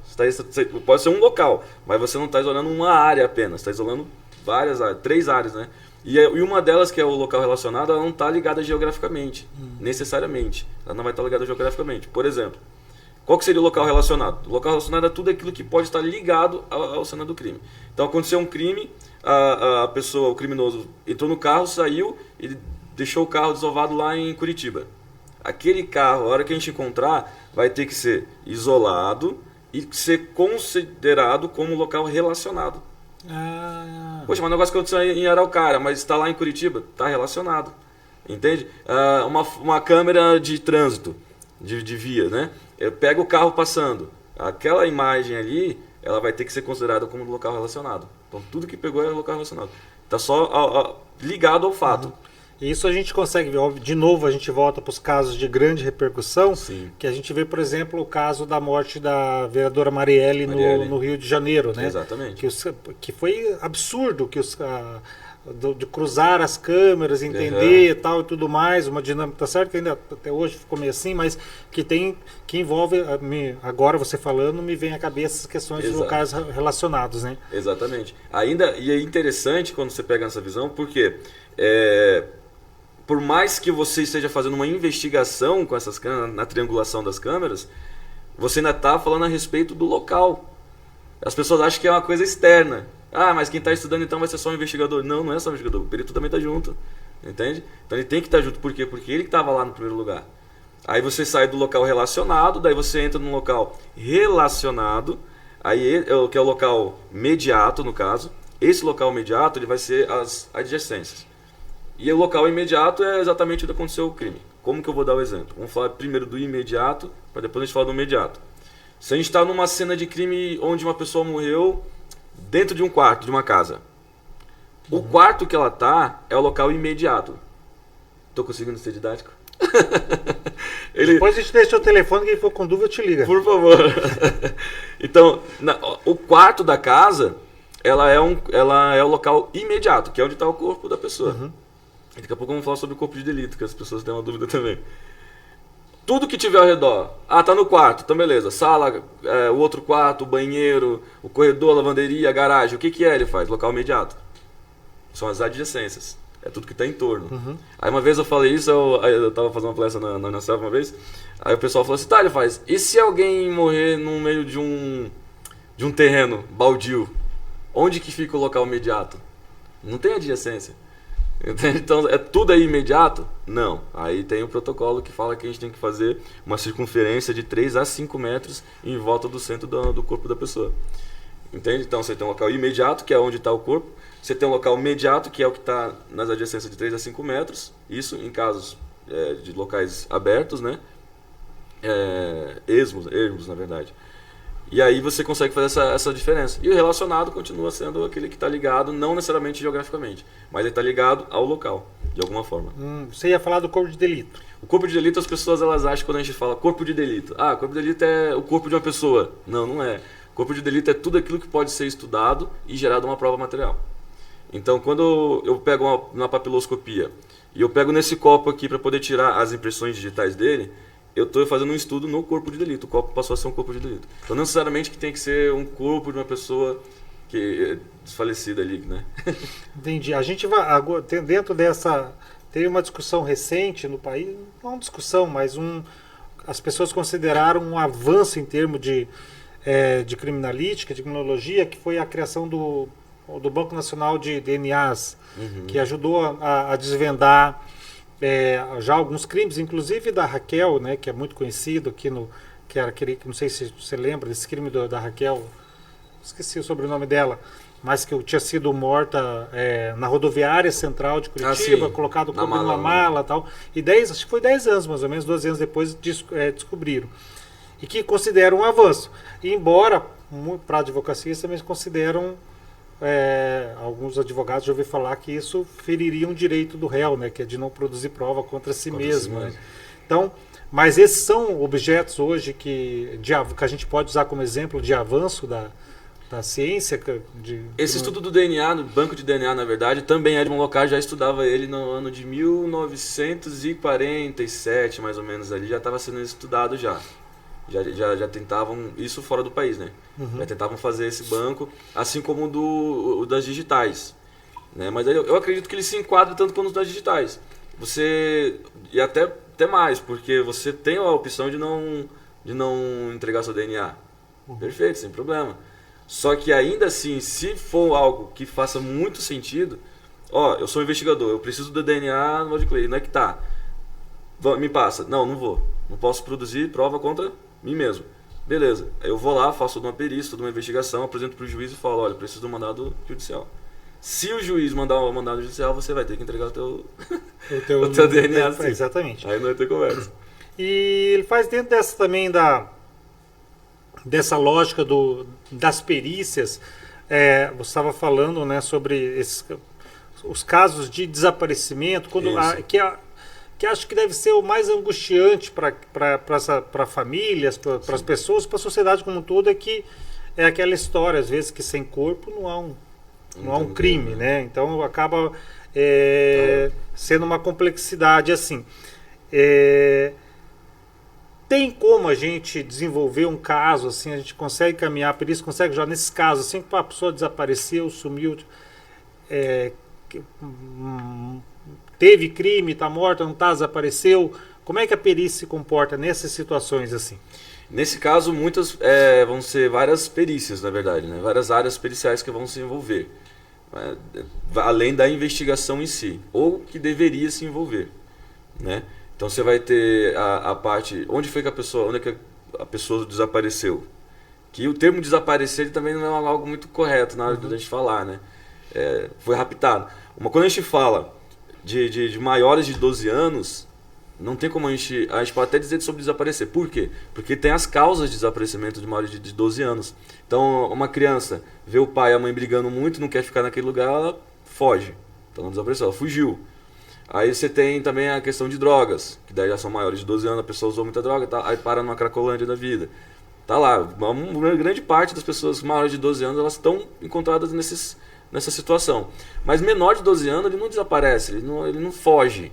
Pode ser um local, mas você não está isolando uma área apenas. Está isolando várias áreas, 3 áreas, né? E uma delas, que é o local relacionado, ela não está ligada geograficamente, necessariamente. Ela não vai estar ligada geograficamente. Por exemplo, qual que seria o local relacionado? O local relacionado é tudo aquilo que pode estar ligado ao cena do crime. Então, aconteceu um crime, a pessoa, o criminoso, entrou no carro, saiu e deixou o carro desovado lá em Curitiba. Aquele carro, a hora que a gente encontrar, vai ter que ser isolado e ser considerado como local relacionado. Poxa, mas o negócio que aconteceu em Araucária, mas está lá em Curitiba, está relacionado. Entende? Uma câmera de trânsito, de via, né? Eu pego o carro passando. Aquela imagem ali, ela vai ter que ser considerada como local relacionado. Então tudo que pegou é local relacionado. Está só ligado ao fato. Isso a gente consegue ver, de novo a gente volta para os casos de grande repercussão, Sim. Que a gente vê, por exemplo, o caso da morte da vereadora Marielle. No Rio de Janeiro, né? Exatamente. Que foi absurdo, de cruzar as câmeras, entender tal e tudo mais, uma dinâmica, tá certo que ainda até hoje ficou meio assim, mas que envolve, agora você falando, me vem à cabeça as questões de locais relacionados, né? Exatamente. E é interessante quando você pega essa visão, porque por mais que você esteja fazendo uma investigação com essas câmeras, na triangulação das câmeras, você ainda está falando a respeito do local. As pessoas acham que é uma coisa externa. Mas quem está estudando então vai ser só um investigador. Não, não é só um investigador. O perito também está junto. Entende? Então ele tem que estar junto. Por quê? Porque ele que estava lá no primeiro lugar. Aí você sai do local relacionado, daí você entra no local relacionado, aí que é o local mediato, no caso. Esse local mediato ele vai ser as adjacências. E o local imediato é exatamente onde aconteceu o crime. Como que eu vou dar o exemplo? Vamos falar primeiro do imediato, para depois a gente falar do imediato. Se a gente está numa cena de crime onde uma pessoa morreu dentro de um quarto, de uma casa. O quarto que ela está é o local imediato. Estou conseguindo ser didático? Depois a gente deixa o telefone, quem for com dúvida te liga. Por favor. Então, o quarto da casa, ela é o local imediato, que é onde está o corpo da pessoa. E daqui a pouco vamos falar sobre o corpo de delito, que as pessoas têm uma dúvida também. Tudo que tiver ao redor. Tá no quarto, então beleza. Sala, o outro quarto, o banheiro, o corredor, a lavanderia, a garagem. O que ele faz? Local imediato. São as adjacências. É tudo que está em torno. Aí uma vez eu falei isso, eu estava fazendo uma palestra na Unicef uma vez. Aí o pessoal falou assim, ele faz. E se alguém morrer no meio de um terreno baldio? Onde que fica o local imediato? Não tem adjacência. Então, tudo aí imediato? Não. Aí tem o protocolo que fala que a gente tem que fazer uma circunferência de 3 a 5 metros em volta do centro do corpo da pessoa. Entende? Então, você tem um local imediato, que é onde está o corpo. Você tem um local mediato, que é o que está nas adjacências de 3 a 5 metros. Isso em casos de locais abertos, né? Ermos, na verdade. E aí você consegue fazer essa diferença. E o relacionado continua sendo aquele que está ligado, não necessariamente geograficamente, mas ele está ligado ao local, de alguma forma. Você ia falar do corpo de delito. O corpo de delito, as pessoas elas acham, quando a gente fala corpo de delito, corpo de delito é o corpo de uma pessoa. Não, não é. Corpo de delito é tudo aquilo que pode ser estudado e gerado uma prova material. Então, quando eu pego uma papiloscopia e eu pego nesse copo aqui para poder tirar as impressões digitais dele, eu estou fazendo um estudo no corpo de delito. O copo passou a ser um corpo de delito. Então, não necessariamente que tem que ser um corpo de uma pessoa que é desfalecida ali, né? Entendi. A gente vai, agora, dentro dessa... Teve uma discussão recente no país, não uma discussão, mas as pessoas consideraram um avanço em termos de de criminalística, de criminologia, que foi a criação do Banco Nacional de DNAs, que ajudou a desvendar já alguns crimes, inclusive da Raquel, né, que é muito conhecido aqui que era aquele, não sei se você lembra desse crime da Raquel, esqueci o sobrenome dela, mas que tinha sido morta na rodoviária central de Curitiba, colocado o corpo numa mala e tal. E acho que foi 10 anos, mais ou menos, 12 anos depois descobriram. E que consideram um avanço. E embora, para a advocacia, também consideram, alguns advogados já ouvi falar que isso feriria um direito do réu, né, que é de não produzir prova contra si mesmo. Né? Então, mas esses são objetos hoje que a gente pode usar como exemplo de avanço da ciência. Esse estudo do DNA, do banco de DNA, na verdade, também Edmond Locard já estudava ele no ano de 1947, mais ou menos, ali, já estava sendo estudado já. Já tentavam, isso fora do país, né? Já tentavam fazer esse banco, assim como o das digitais. Né? Mas eu acredito que ele se enquadra tanto quanto das digitais. E até mais, porque você tem a opção de não entregar seu DNA. Perfeito, sem problema. Só que ainda assim, se for algo que faça muito sentido, eu sou investigador, eu preciso do DNA no Clay, não é que tá. Me passa. Não vou. Não posso produzir prova contra mim mesmo. Beleza. Eu vou lá, faço toda uma perícia, toda uma investigação, apresento para o juiz e falo, olha, preciso do mandado judicial. Se o juiz mandar o mandado judicial, você vai ter que entregar o teu DNA. Sim. Exatamente. Aí não vai ter conversa. E ele faz dentro dessa também dessa lógica das perícias. Você estava falando, né, sobre os casos de desaparecimento, que acho que deve ser o mais angustiante para famílias, para as pessoas, para a sociedade como um todo, que é aquela história, às vezes, que sem corpo não há um crime, né? Então acaba sendo uma complexidade assim. Tem como a gente desenvolver um caso assim, a gente consegue caminhar por isso, consegue já nesses casos assim, que a pessoa desapareceu, sumiu, teve crime, está morta, não está, desapareceu. Como é que a perícia se comporta nessas situações assim? Nesse caso, vão ser várias perícias, na verdade, né? Várias áreas periciais que vão se envolver, além da investigação em si, ou que deveria se envolver, né? Então você vai ter a parte onde é que a pessoa desapareceu. Que o termo desaparecer ele também não é algo muito correto na hora da gente falar, né? Foi raptado. Quando a gente fala de maiores de 12 anos, não tem como a gente pode até dizer sobre desaparecer. Por quê? Porque tem as causas de desaparecimento de maiores de 12 anos. Então, uma criança vê o pai e a mãe brigando muito, não quer ficar naquele lugar, ela foge. Então, não desapareceu, ela fugiu. Aí você tem também a questão de drogas, que daí já são maiores de 12 anos, a pessoa usou muita droga, aí para numa cracolândia da vida. Tá lá, uma grande parte das pessoas maiores de 12 anos, elas estão encontradas nessa situação. Mas menor de 12 anos, ele não desaparece, ele não foge.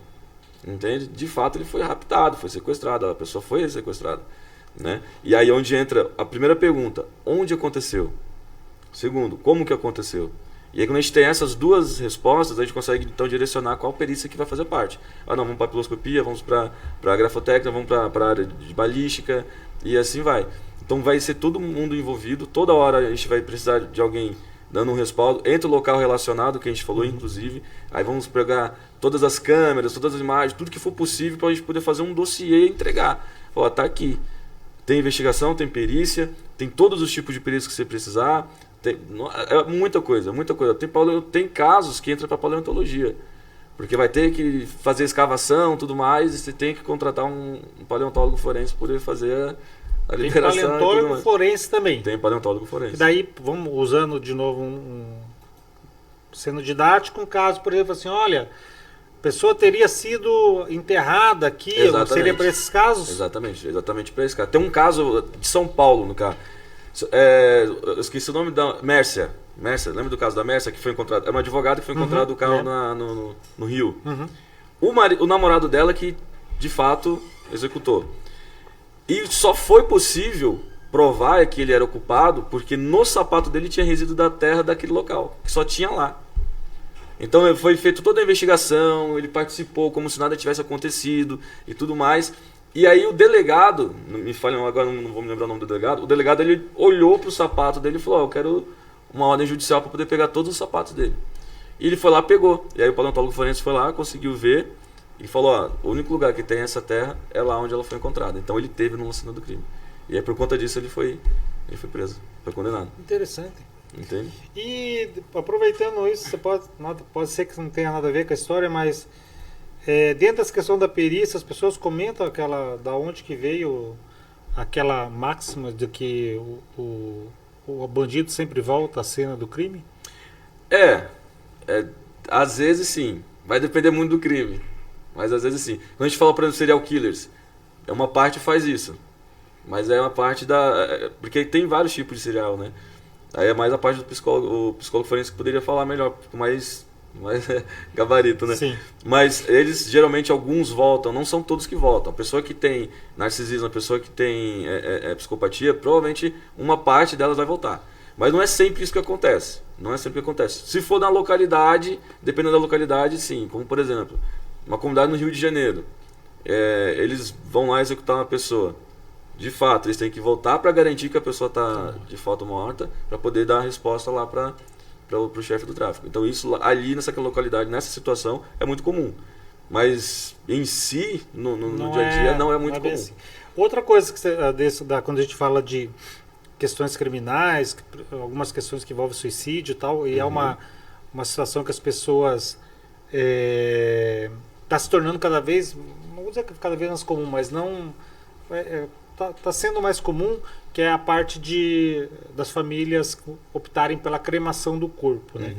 Entende? De fato, ele foi raptado, foi sequestrado, a pessoa foi sequestrada. Né? E aí onde entra a primeira pergunta, onde aconteceu? Segundo, como que aconteceu? E aí quando a gente tem essas duas respostas, a gente consegue então direcionar qual perícia que vai fazer parte. Vamos para a piloscopia, vamos para a grafotécnica, vamos para a área de balística e assim vai. Então vai ser todo mundo envolvido, toda hora a gente vai precisar de alguém dando um respaldo, entra o local relacionado, que a gente falou inclusive, aí vamos pegar todas as câmeras, todas as imagens, tudo que for possível para a gente poder fazer um dossiê e entregar. Tá aqui, tem investigação, tem perícia, tem todos os tipos de perícia que você precisar, muita coisa. Tem casos que entram para paleontologia, porque vai ter que fazer escavação, tudo mais, e você tem que contratar um paleontólogo forense para poder fazer a liberação. Tem paleontólogo forense também. Tem paleontólogo forense. E daí, vamos usando de novo sendo didático, um caso, por exemplo, assim, olha, a pessoa teria sido enterrada aqui, seria para esses casos? Exatamente para esse caso. Tem um caso de São Paulo, no caso. Eu esqueci o nome da Mércia, lembra do caso da Mércia, que foi encontrado? É uma advogada que foi encontrado o carro no Rio. O namorado dela que, de fato, executou. E só foi possível provar que ele era o culpado porque no sapato dele tinha resíduo da terra daquele local, que só tinha lá. Então foi feita toda a investigação, ele participou como se nada tivesse acontecido e tudo mais. E aí o delegado, me falham agora, não vou me lembrar o nome do delegado, o delegado ele olhou pro sapato dele e falou, eu quero uma ordem judicial para poder pegar todos os sapatos dele. E ele foi lá, pegou. E aí o paleontólogo forense foi lá, conseguiu ver e falou, ó, o único lugar que tem essa terra é lá onde ela foi encontrada. Então ele teve no lance do crime. E aí por conta disso ele foi preso, foi condenado. Interessante. Entende? E aproveitando isso, você pode ser que não tenha nada a ver com a história, mas dentro dessa questão da perícia, as pessoas comentam da onde que veio aquela máxima de que o bandido sempre volta à cena do crime? Às vezes sim, vai depender muito do crime, mas às vezes sim. Quando a gente fala, por exemplo, serial killers, uma parte faz isso, mas é uma parte porque tem vários tipos de serial, né? Aí é mais a parte do psicólogo, o psicólogo forense que poderia falar melhor, mais gabarito, né? Sim. Mas eles, geralmente, alguns voltam, não são todos que voltam. A pessoa que tem narcisismo, a pessoa que tem psicopatia, provavelmente uma parte delas vai voltar. Mas não é sempre isso que acontece. Não é sempre que acontece. Se for na localidade, dependendo da localidade, sim. Como, por exemplo, uma comunidade no Rio de Janeiro. Eles vão lá executar uma pessoa. De fato, eles têm que voltar para garantir que a pessoa está de fato morta, para poder dar a resposta lá para o chefe do tráfico. Então isso ali nessa localidade, nessa situação, é muito comum. Mas em si, no dia a dia, não é muito comum. Assim. Outra coisa que quando a gente fala de questões criminais, algumas questões que envolvem suicídio e tal, e é uma situação que as pessoas está se tornando cada vez, não vou dizer que cada vez mais comum, mas não... Está sendo mais comum, que é a parte das famílias optarem pela cremação do corpo, né?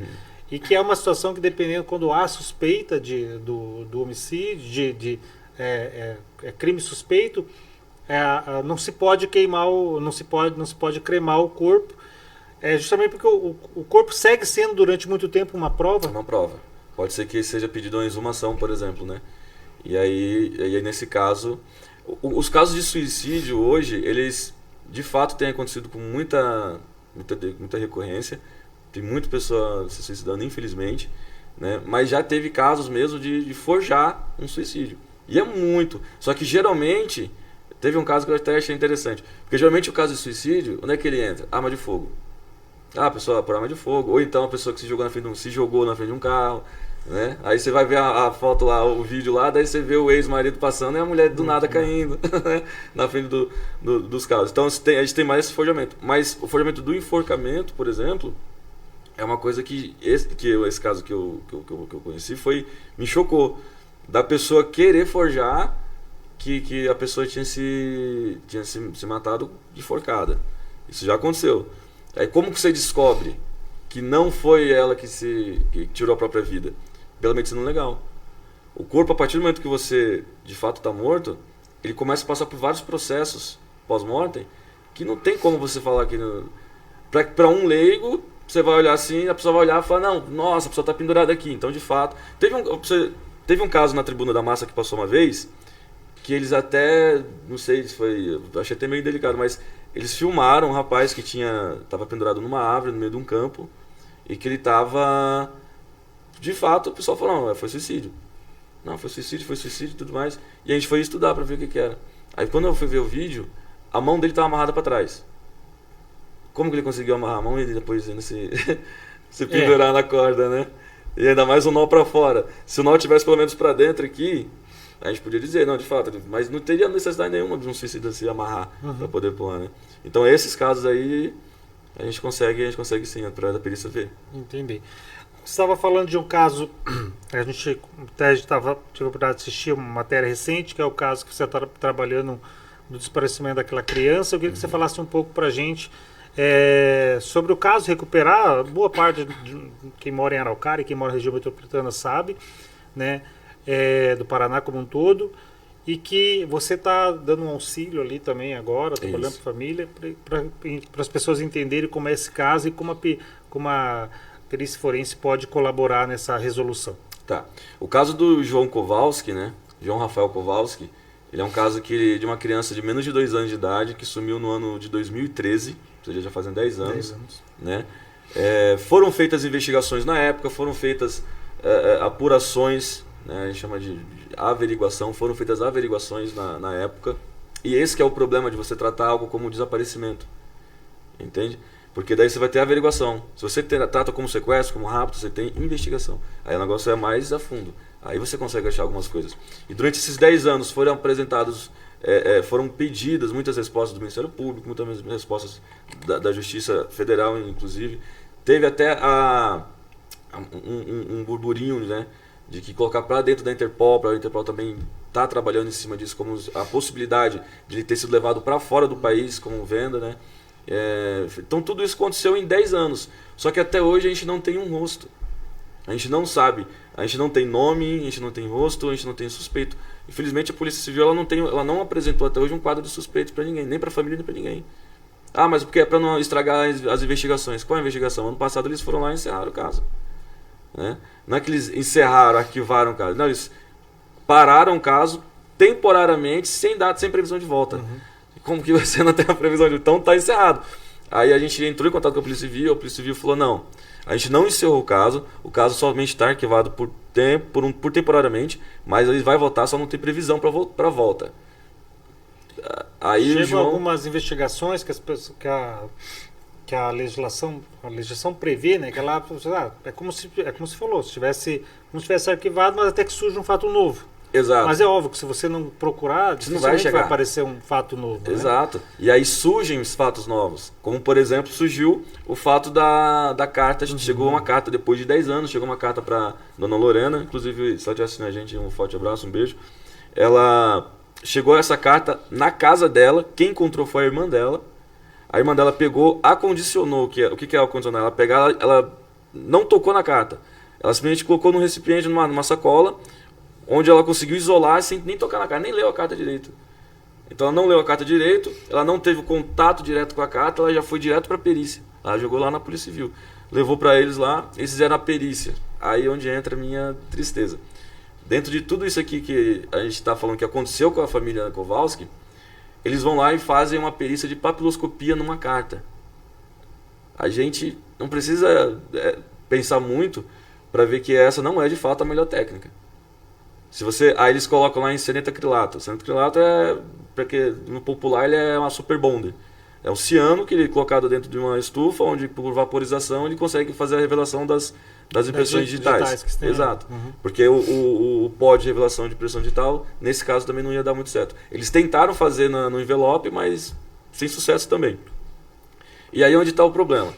E que é uma situação que, dependendo, quando há suspeita do homicídio, crime suspeito, não se pode queimar, não se pode cremar o corpo, justamente porque o corpo segue sendo durante muito tempo uma prova. Uma prova. Pode ser que seja pedido uma exumação, por exemplo, né? E aí nesse caso... Os casos de suicídio hoje, eles de fato têm acontecido com muita recorrência. Tem muita pessoa se suicidando, infelizmente, né? Mas já teve casos mesmo de forjar um suicídio. E é muito. Só que geralmente, teve um caso que eu até achei interessante. Porque geralmente o caso de suicídio, onde é que ele entra? Arma de fogo. A pessoa por arma de fogo. Ou então a pessoa que se jogou na frente de um carro. Né? Aí você vai ver a foto lá, o vídeo lá, daí você vê o ex-marido passando e a mulher do nada caindo na frente dos carros. Então a gente tem mais esse forjamento. Mas o forjamento do enforcamento, por exemplo, é uma coisa que esse caso que eu conheci me chocou. Da pessoa querer forjar que a pessoa tinha se matado de enforcada. Isso já aconteceu. Aí como que você descobre que não foi ela que tirou a própria vida? Pela medicina legal. O corpo, a partir do momento que você de fato está morto, ele começa a passar por vários processos pós-mortem que não tem como você falar que... Para um leigo, você vai olhar assim, a pessoa vai olhar e falar, não, nossa, a pessoa está pendurada aqui. Então, de fato... Teve um caso na Tribuna da Massa que passou uma vez, que eles até... Não sei se foi... Achei até meio delicado, mas eles filmaram um rapaz que estava pendurado numa árvore, no meio de um campo, e que ele estava... De fato, o pessoal falou, não, foi suicídio. Não, foi suicídio e tudo mais. E a gente foi estudar pra ver o que era. Aí quando eu fui ver o vídeo, a mão dele estava amarrada pra trás. Como que ele conseguiu amarrar a mão e depois ainda se pendurar na corda, né? E ainda mais o nó pra fora. Se o nó tivesse pelo menos pra dentro aqui, a gente podia dizer, não, de fato, mas não teria necessidade nenhuma de um suicida se amarrar pra poder pular, né? Então esses casos aí, a gente consegue sim, através da perícia ver. Entendi. Você estava falando de um caso, a gente tive a oportunidade de assistir uma matéria recente, que é o caso que você está trabalhando no desaparecimento daquela criança. Eu queria que você falasse um pouco para a gente sobre o caso, recuperar. Boa parte de quem mora em Araucária, quem mora na região metropolitana sabe, né, do Paraná como um todo, e que você está dando um auxílio ali também agora, trabalhando com a família, para as pessoas entenderem como é esse caso e como a perícia forense pode colaborar nessa resolução. Tá. O caso do João Kowalski, né? João Rafael Kowalski, ele é um caso de uma criança de menos de 2 anos de idade que sumiu no ano de 2013, ou seja, já fazem 10 anos. 10 anos. Né? Foram feitas investigações na época, foram feitas apurações, né? A gente chama de a averiguação, foram feitas averiguações na época, e esse que é o problema de você tratar algo como desaparecimento, entende? Porque daí você vai ter averiguação. Se você trata como sequestro, como rapto, você tem investigação. Aí o negócio é mais a fundo. Aí você consegue achar algumas coisas. E durante esses 10 anos foram apresentados, foram pedidas muitas respostas do Ministério Público, muitas respostas da Justiça Federal, inclusive. Teve até um burburinho, né, de que colocar para dentro da Interpol, para a Interpol também tá trabalhando em cima disso, como a possibilidade de ele ter sido levado para fora do país como venda, né? Então tudo isso aconteceu em 10 anos. Só que até hoje a gente não tem um rosto. A gente não sabe. A gente não tem nome, a gente não tem rosto, a gente não tem suspeito. Infelizmente a Polícia Civil ela não apresentou até hoje um quadro de suspeitos para ninguém, nem para a família, nem para ninguém. Ah, mas porque é para não estragar as investigações. Qual é a investigação? Ano passado eles foram lá e encerraram o caso. Né? Não é que eles encerraram, arquivaram o caso. Não, eles pararam o caso temporariamente, sem data, sem previsão de volta. Uhum. Como que você não tem a previsão de... Então tá encerrado. Aí a gente entrou em contato com a Polícia Civil falou, não, a gente não encerrou o caso somente está arquivado por temporariamente, mas ele vai voltar, só não tem previsão para volta. Aí chegam algumas investigações que a legislação prevê, né? Que ela é como se falou, se tivesse arquivado, mas até que surge um fato novo. Exato. Mas é óbvio que se você não procurar, você não vai aparecer um fato novo. Exato. Né? E aí surgem os fatos novos. Como, por exemplo, surgiu o fato da carta. A gente chegou uma carta, depois de 10 anos, chegou uma carta para Dona Lorena. Inclusive, se ela tivesse assistindo a gente, um forte abraço, um beijo. Ela chegou essa carta na casa dela. Quem encontrou foi a irmã dela. A irmã dela pegou, acondicionou. O que é acondicionar? Ela não tocou na carta. Ela simplesmente colocou num recipiente, numa sacola, onde ela conseguiu isolar sem nem tocar na carta, nem leu a carta direito. Então ela não leu a carta direito, ela não teve contato direto com a carta, ela já foi direto para a perícia. Ela jogou lá na Polícia Civil. Levou para eles lá, eles fizeram a perícia. Aí onde entra a minha tristeza. Dentro de tudo isso aqui que a gente está falando que aconteceu com a família Kowalski, eles vão lá e fazem uma perícia de papiloscopia numa carta. A gente não precisa pensar muito para ver que essa não é de fato a melhor técnica. Aí eles colocam lá em cianeto-acrilato. O cianeto-acrilato porque no popular ele é uma super bonder. É um ciano que ele é colocado dentro de uma estufa, onde por vaporização ele consegue fazer a revelação das impressões digitais. Exato. Uhum. Porque o pó de revelação de impressão digital, nesse caso também não ia dar muito certo. Eles tentaram fazer no envelope, mas sem sucesso também. E aí onde está o problema?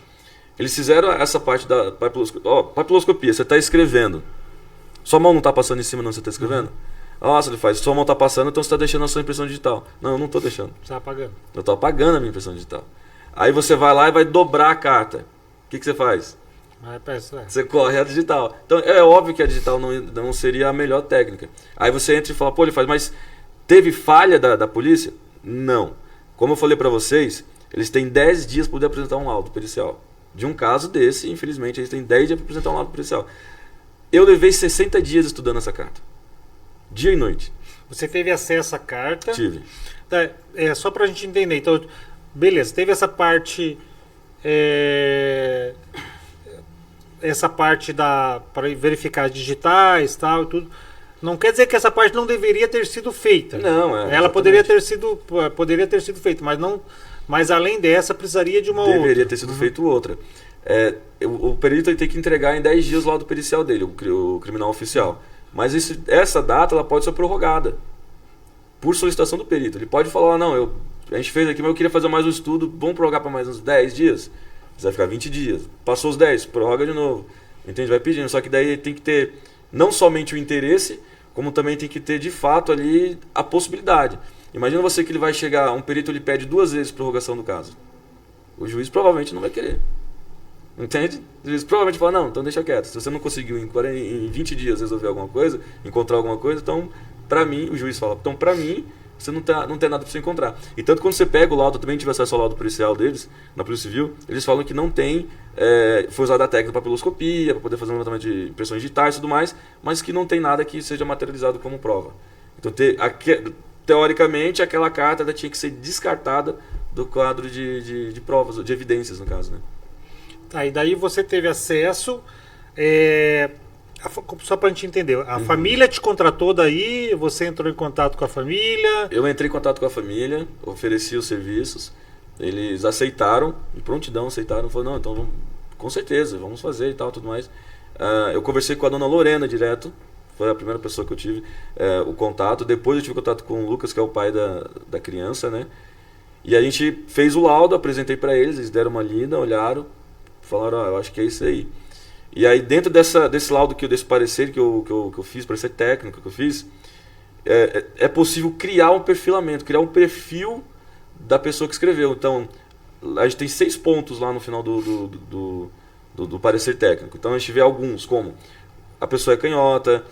Eles fizeram essa parte da papiloscopia. Você está escrevendo. Sua mão não está passando em cima, não, você está escrevendo? Nossa, ele faz, sua mão está passando, então você está deixando a sua impressão digital. Não, eu não estou deixando. Você está apagando. Eu estou apagando a minha impressão digital. Aí você vai lá e vai dobrar a carta. O que você faz? Você corre a digital. Então é óbvio que a digital não seria a melhor técnica. Aí você entra e fala, pô, ele faz, mas teve falha da polícia? Não. Como eu falei para vocês, eles têm 10 dias para poder apresentar um laudo pericial. De um caso desse, infelizmente, eles têm 10 dias para apresentar um laudo pericial. Eu levei 60 dias estudando essa carta. Dia e noite. Você teve acesso à carta? Tive. Só pra gente entender. Então, beleza, teve essa parte... essa parte para verificar as digitais tal, e tudo. Não quer dizer que essa parte não deveria ter sido feita. Não, ela poderia ter sido feita, mas além dessa precisaria de uma outra. Deveria ter sido feito outra. O perito tem que entregar em 10 dias o laudo pericial dele, o criminal oficial. Mas essa data ela pode ser prorrogada por solicitação do perito. Ele pode falar, não, a gente fez aqui, mas eu queria fazer mais um estudo, vamos prorrogar para mais uns 10 dias? Você vai ficar 20 dias. Passou os 10, prorroga de novo. Entende? Vai pedindo. Só que daí tem que ter não somente o interesse, como também tem que ter de fato ali a possibilidade. Imagina você que ele vai chegar, um perito ele pede 2 vezes prorrogação do caso. O juiz provavelmente não vai querer. Entende? O juiz provavelmente fala, não, então deixa quieto. Se você não conseguiu em 20 dias resolver alguma coisa, encontrar alguma coisa, então, pra mim, o juiz fala, então pra mim, você não tem nada pra você encontrar. E tanto quando você pega o laudo, eu também tive acesso ao laudo policial deles, na Polícia Civil, eles falam que não tem, foi usada a técnica papiloscopia, para poder fazer um levantamento de impressões digitais e tudo mais, mas que não tem nada que seja materializado como prova. Então, teoricamente, aquela carta ainda tinha que ser descartada do quadro de provas, de evidências, no caso, né? Aí daí você teve acesso Só para a gente entender, a família te contratou daí, você entrou em contato com a família? Eu entrei em contato com a família, ofereci os serviços, eles aceitaram, de prontidão aceitaram, falaram, não, então vamos, com certeza, vamos fazer e tal, tudo mais. Eu conversei com a dona Lorena direto, foi a primeira pessoa que eu tive o contato, depois eu tive contato com o Lucas, que é o pai da criança, né? E a gente fez o laudo, apresentei para eles, eles deram uma lida, olharam, falaram, eu acho que é isso aí. E aí dentro desse laudo, desse parecer que eu fiz, parecer técnico que eu fiz, é possível criar um perfilamento, criar um perfil da pessoa que escreveu. Então, a gente tem 6 pontos lá no final do parecer técnico. Então a gente vê alguns, como a pessoa é canhota,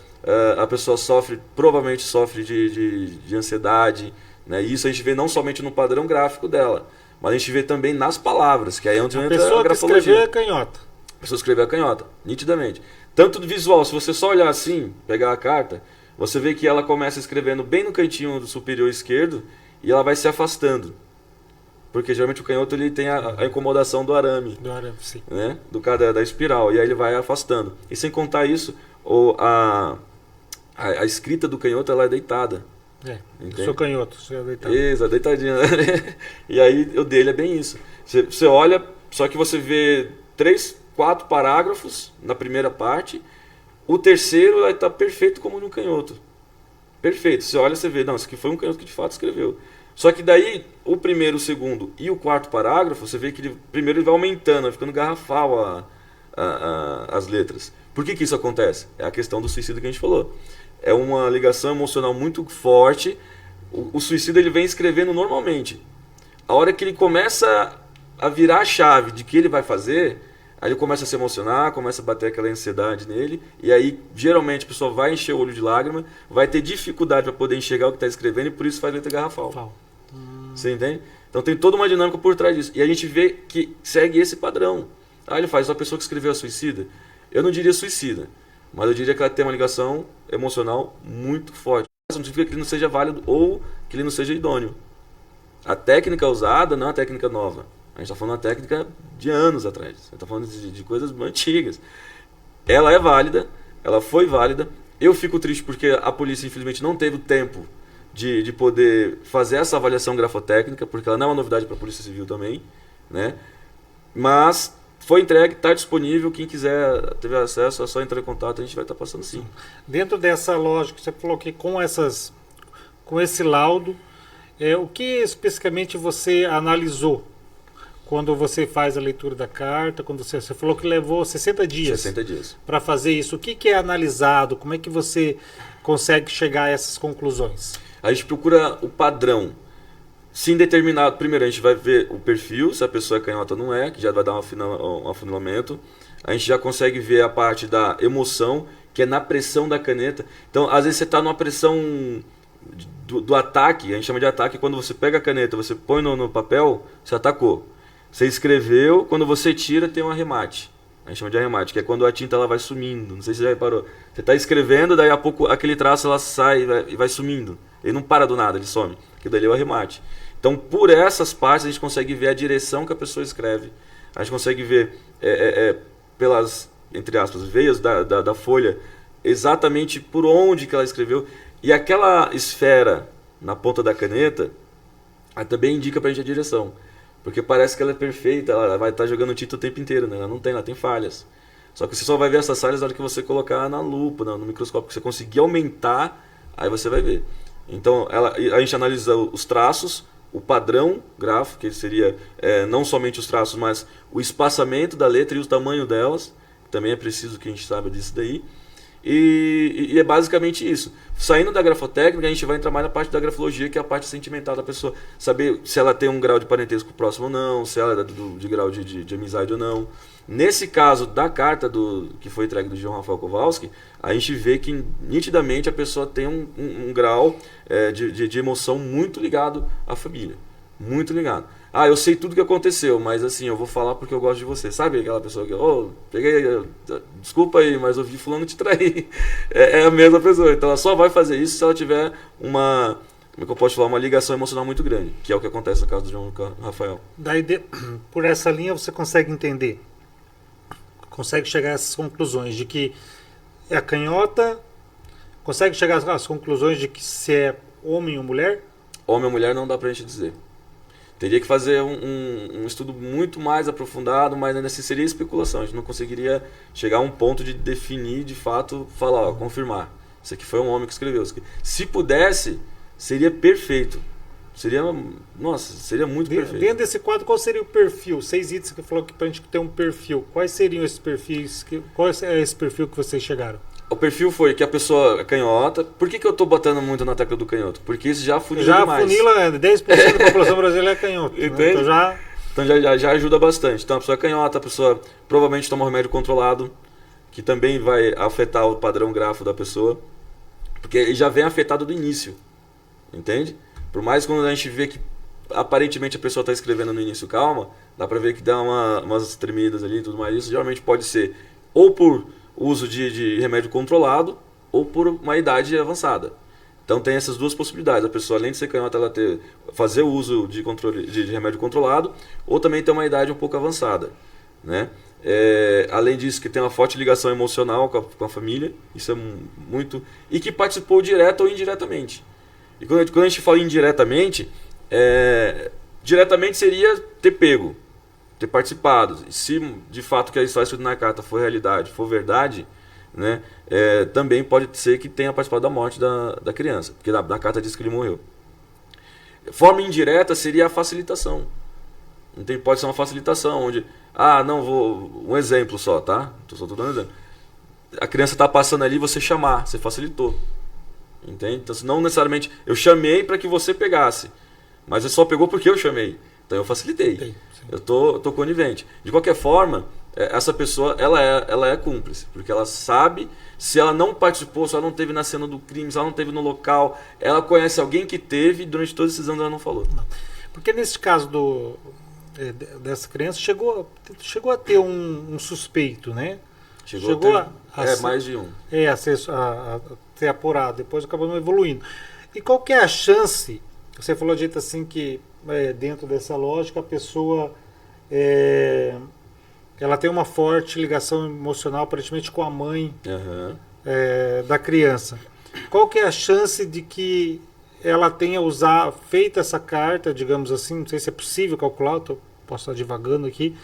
a pessoa provavelmente sofre de ansiedade, né? E isso a gente vê não somente no padrão gráfico dela, mas a gente vê também nas palavras, que aí é onde entra a grafologia. A pessoa que escreveu é canhota. A pessoa escreveu a canhota, nitidamente. Tanto do visual, se você só olhar assim, pegar a carta, você vê que ela começa escrevendo bem no cantinho do superior esquerdo e ela vai se afastando. Porque geralmente o canhoto ele tem a incomodação do arame. Do arame, sim. Né? Da espiral. E aí ele vai afastando. E sem contar isso, a escrita do canhoto ela é deitada. Eu sou canhoto, você é deitado. Isso, deitadinha. E aí o dele é bem isso. Você olha, só que você vê 4 parágrafos na primeira parte. O terceiro vai estar perfeito como no canhoto. Perfeito. Você olha, você vê, não, isso aqui foi um canhoto que de fato escreveu. Só que daí, o primeiro, o segundo e o quarto parágrafo, você vê que primeiro ele vai aumentando, vai ficando garrafal as letras. Por que isso acontece? É a questão do suicídio que a gente falou. É uma ligação emocional muito forte. O suicida ele vem escrevendo normalmente. A hora que ele começa a virar a chave de que ele vai fazer, aí ele começa a se emocionar, começa a bater aquela ansiedade nele, e aí geralmente a pessoa vai encher o olho de lágrima, vai ter dificuldade para poder enxergar o que está escrevendo e por isso faz letra garrafal. Você entende? Então tem toda uma dinâmica por trás disso. E a gente vê que segue esse padrão. Ele faz, a pessoa que escreveu a suicida, eu não diria suicida, mas eu diria que ela tem uma ligação emocional muito forte. Isso não significa que ele não seja válido ou que ele não seja idôneo. A técnica usada não é uma técnica nova. A gente está falando de uma técnica de anos atrás. A gente está falando de coisas antigas. Ela é válida, ela foi válida. Eu fico triste porque a polícia, infelizmente, não teve o tempo de poder fazer essa avaliação grafotécnica, porque ela não é uma novidade para a Polícia Civil também, né? Mas foi entregue, está disponível. Quem quiser, teve acesso, é só entrar em contato, a gente vai estar passando sim. Dentro dessa lógica, você falou que com esse laudo, o que especificamente você analisou quando você faz a leitura da carta? Quando você falou que levou 60 dias. 60 dias. Para fazer isso. O que é analisado? Como é que você consegue chegar a essas conclusões? A gente procura o padrão. Se em determinado... Primeiro, a gente vai ver o perfil, se a pessoa é canhota ou não é, que já vai dar um afunilamento. A gente já consegue ver a parte da emoção, que é na pressão da caneta. Então, às vezes você está numa pressão do ataque, a gente chama de ataque, quando você pega a caneta, você põe no papel, você atacou. Você escreveu, quando você tira tem um arremate. A gente chama de arremate, que é quando a tinta ela vai sumindo. Não sei se você já reparou. Você está escrevendo, daí a pouco aquele traço ela sai e vai sumindo. Ele não para do nada, ele some. Que daí é o arremate. Então, por essas partes, a gente consegue ver a direção que a pessoa escreve. A gente consegue ver pelas, entre aspas, veias da folha, exatamente por onde que ela escreveu. E aquela esfera na ponta da caneta, ela também indica pra gente a direção. Porque parece que ela é perfeita, ela vai estar jogando tinta o tempo inteiro, né? Ela tem falhas. Só que você só vai ver essas falhas na hora que você colocar na lupa, no microscópio, que você conseguir aumentar, aí você vai ver. Então, a gente analisa os traços, o padrão gráfico, que seria não somente os traços, mas o espaçamento da letra e o tamanho delas. Também é preciso que a gente saiba disso daí. E é basicamente isso. Saindo da grafotécnica, a gente vai entrar mais na parte da grafologia, que é a parte sentimental da pessoa. Saber se ela tem um grau de parentesco próximo ou não, se ela é de grau de amizade ou não. Nesse caso da carta que foi entregue do João Rafael Kowalski, a gente vê que nitidamente a pessoa tem um grau de emoção muito ligado à família. Muito ligado. Eu sei tudo que aconteceu, mas assim, eu vou falar porque eu gosto de você. Sabe aquela pessoa que, desculpa aí, mas eu vi fulano te trair. É a mesma pessoa. Então ela só vai fazer isso se ela tiver como é que eu posso falar, uma ligação emocional muito grande, que é o que acontece no caso do João Rafael. Daí, por essa linha, você consegue entender, consegue chegar a essas conclusões de que é a canhota. Consegue chegar às conclusões de que se é homem ou mulher? Homem ou mulher não dá pra gente dizer. Teria que fazer um estudo muito mais aprofundado, mas ainda assim seria especulação. A gente não conseguiria chegar a um ponto de definir, de fato, falar, ó, confirmar. Isso aqui foi um homem que escreveu. Se pudesse, seria perfeito. Seria muito perfeito. Dentro desse quadro, qual seria o perfil? 6 itens que falou que pra gente ter um perfil. Quais seriam esses perfis? Qual é esse perfil que vocês chegaram? O perfil foi que a pessoa é canhota. Por que eu tô botando muito na tecla do canhoto? Porque isso já funila demais. Já funila, 10% da população brasileira é canhota. Entende? Né? Então já ajuda bastante. Então a pessoa é canhota, a pessoa provavelmente toma um remédio controlado, que também vai afetar o padrão grafo da pessoa. Porque ele já vem afetado do início. Entende? Por mais quando a gente vê que aparentemente a pessoa está escrevendo no início calma, dá pra ver que dá umas tremidas ali e tudo mais. Isso geralmente pode ser ou por uso de remédio controlado ou por uma idade avançada. Então tem essas duas possibilidades. A pessoa, além de ser canhota, ela fazer o uso de remédio controlado ou também ter uma idade um pouco avançada, né? Além disso, que tem uma forte ligação emocional com a família. Isso é muito... E que participou direta ou indiretamente. E quando a gente fala indiretamente, diretamente seria ter pego, ter participado. E se de fato que a história escrita na carta for realidade, for verdade, né, também pode ser que tenha participado da morte da criança, porque na carta diz que ele morreu. Forma indireta seria a facilitação. Pode ser uma facilitação, onde... um exemplo só, tá? Só tô dando um exemplo. A criança está passando ali, você chamar, você facilitou. Entende? Então, não necessariamente eu chamei para que você pegasse, mas você só pegou porque eu chamei. Então eu facilitei. Eu tô conivente. De qualquer forma, essa pessoa ela é cúmplice, porque ela sabe, se ela não participou, se ela não esteve na cena do crime, se ela não esteve no local, ela conhece alguém que teve, durante todos esses anos ela não falou. Porque nesse caso dessa criança chegou a ter um suspeito, né? Chegou a mais de um. A ser apurado, depois acabou não evoluindo. E qual que é a chance? Você falou de jeito assim que dentro dessa lógica a pessoa ela tem uma forte ligação emocional aparentemente com a mãe da criança. Qual que é a chance de que ela tenha feito essa carta, digamos assim, não sei se é possível calcular, posso estar divagando aqui,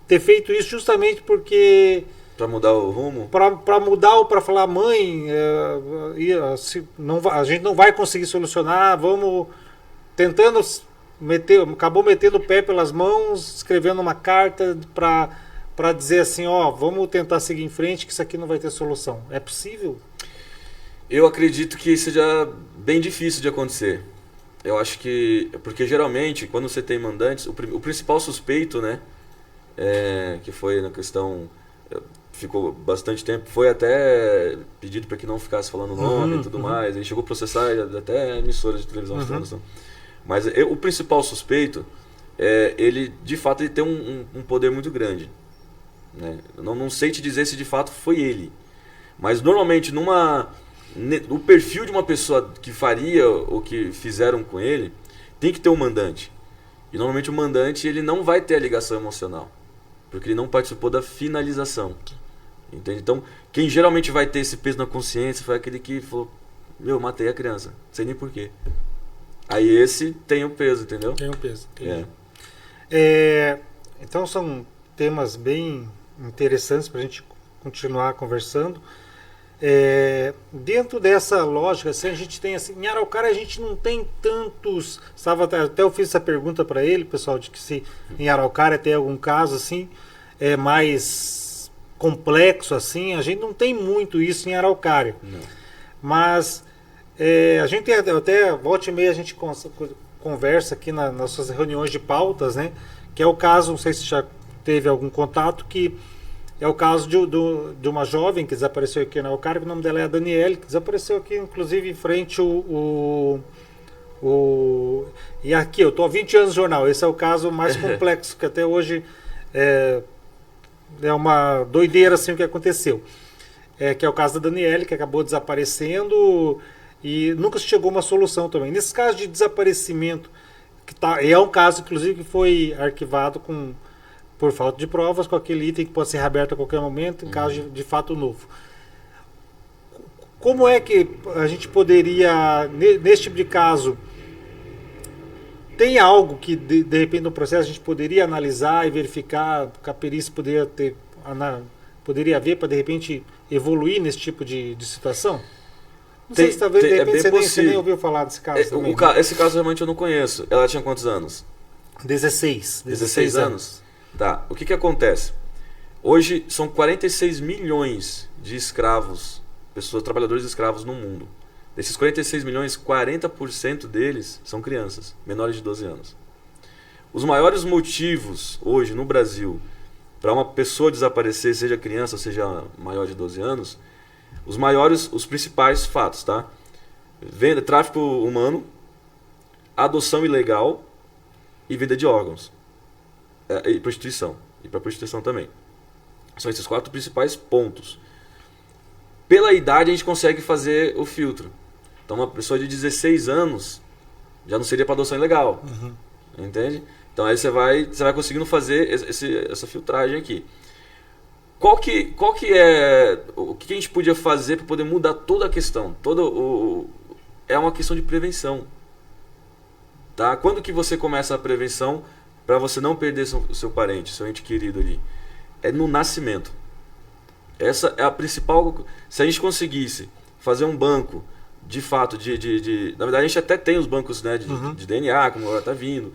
ter feito isso justamente porque... Para mudar o rumo? Para mudar ou para falar, mãe, a gente não vai conseguir solucionar, vamos tentando acabou metendo o pé pelas mãos, escrevendo uma carta para dizer assim, vamos tentar seguir em frente, que isso aqui não vai ter solução. É possível? Eu acredito que seja bem difícil de acontecer. Eu acho que... Porque geralmente, quando você tem mandantes, o principal suspeito, né, que foi na questão... Ficou bastante tempo, foi até pedido para que não ficasse falando o nome e tudo mais. Ele chegou a processar até emissoras de televisão de transmissão. Mas o principal suspeito, ele de fato ele tem um poder muito grande. Né? Não sei te dizer se de fato foi ele. Mas normalmente o perfil de uma pessoa que faria o que fizeram com ele tem que ter um mandante. E normalmente o mandante ele não vai ter a ligação emocional, porque ele não participou da finalização. Entende? Então, quem geralmente vai ter esse peso na consciência foi aquele que falou, matei a criança, não sei nem porquê. Aí esse tem o peso, entendeu? Tem o peso. Então são temas bem interessantes para a gente continuar conversando. Dentro dessa lógica, assim, a gente tem assim, em Araucária a gente não tem tantos. Até eu fiz essa pergunta para ele, pessoal, de que se em Araucária tem algum caso assim, mais complexo assim, a gente não tem muito isso em Araucária. Não. Mas a gente até volta e meia a gente conversa aqui nas nossas reuniões de pautas, né? Que é o caso, não sei se já teve algum contato, que é o caso de uma jovem que desapareceu aqui na Araucária, o nome dela é a Daniele, que desapareceu aqui, inclusive, em frente E aqui, eu estou há 20 anos no jornal, esse é o caso mais complexo, que até hoje é uma doideira assim o que aconteceu. Que é o caso da Daniele, que acabou desaparecendo e nunca se chegou a uma solução também. Nesse caso de desaparecimento, é um caso, inclusive, que foi arquivado por falta de provas, com aquele item que pode ser reaberto a qualquer momento, em caso de fato novo. Como é que a gente poderia, nesse tipo de caso, tem algo que de repente no processo a gente poderia analisar e verificar que a perícia poderia haver para de repente evoluir nesse tipo de situação? Não sei se talvez de repente você nem ouviu falar desse caso também. Esse caso realmente eu não conheço. Ela tinha quantos anos? 16 anos? Tá. O que acontece? Hoje são 46 milhões de escravos, pessoas, trabalhadores escravos no mundo. Desses 46 milhões, 40% deles são crianças, menores de 12 anos. Os maiores motivos hoje no Brasil para uma pessoa desaparecer, seja criança, seja maior de 12 anos, os principais fatos, tá? Venda, tráfico humano, adoção ilegal e venda de órgãos. E prostituição. E para prostituição também. São esses 4 principais pontos. Pela idade a gente consegue fazer o filtro. Então uma pessoa de 16 anos já não seria para adoção ilegal. Entende? Então aí você vai conseguindo fazer essa filtragem aqui. Qual que é o que a gente podia fazer para poder mudar toda a questão? É uma questão de prevenção. Tá? Quando que você começa a prevenção para você não perder seu parente, seu ente querido ali? É no nascimento. Essa é a principal. Se a gente conseguisse fazer um banco de fato na verdade a gente até tem os bancos, né, de DNA, como agora está vindo,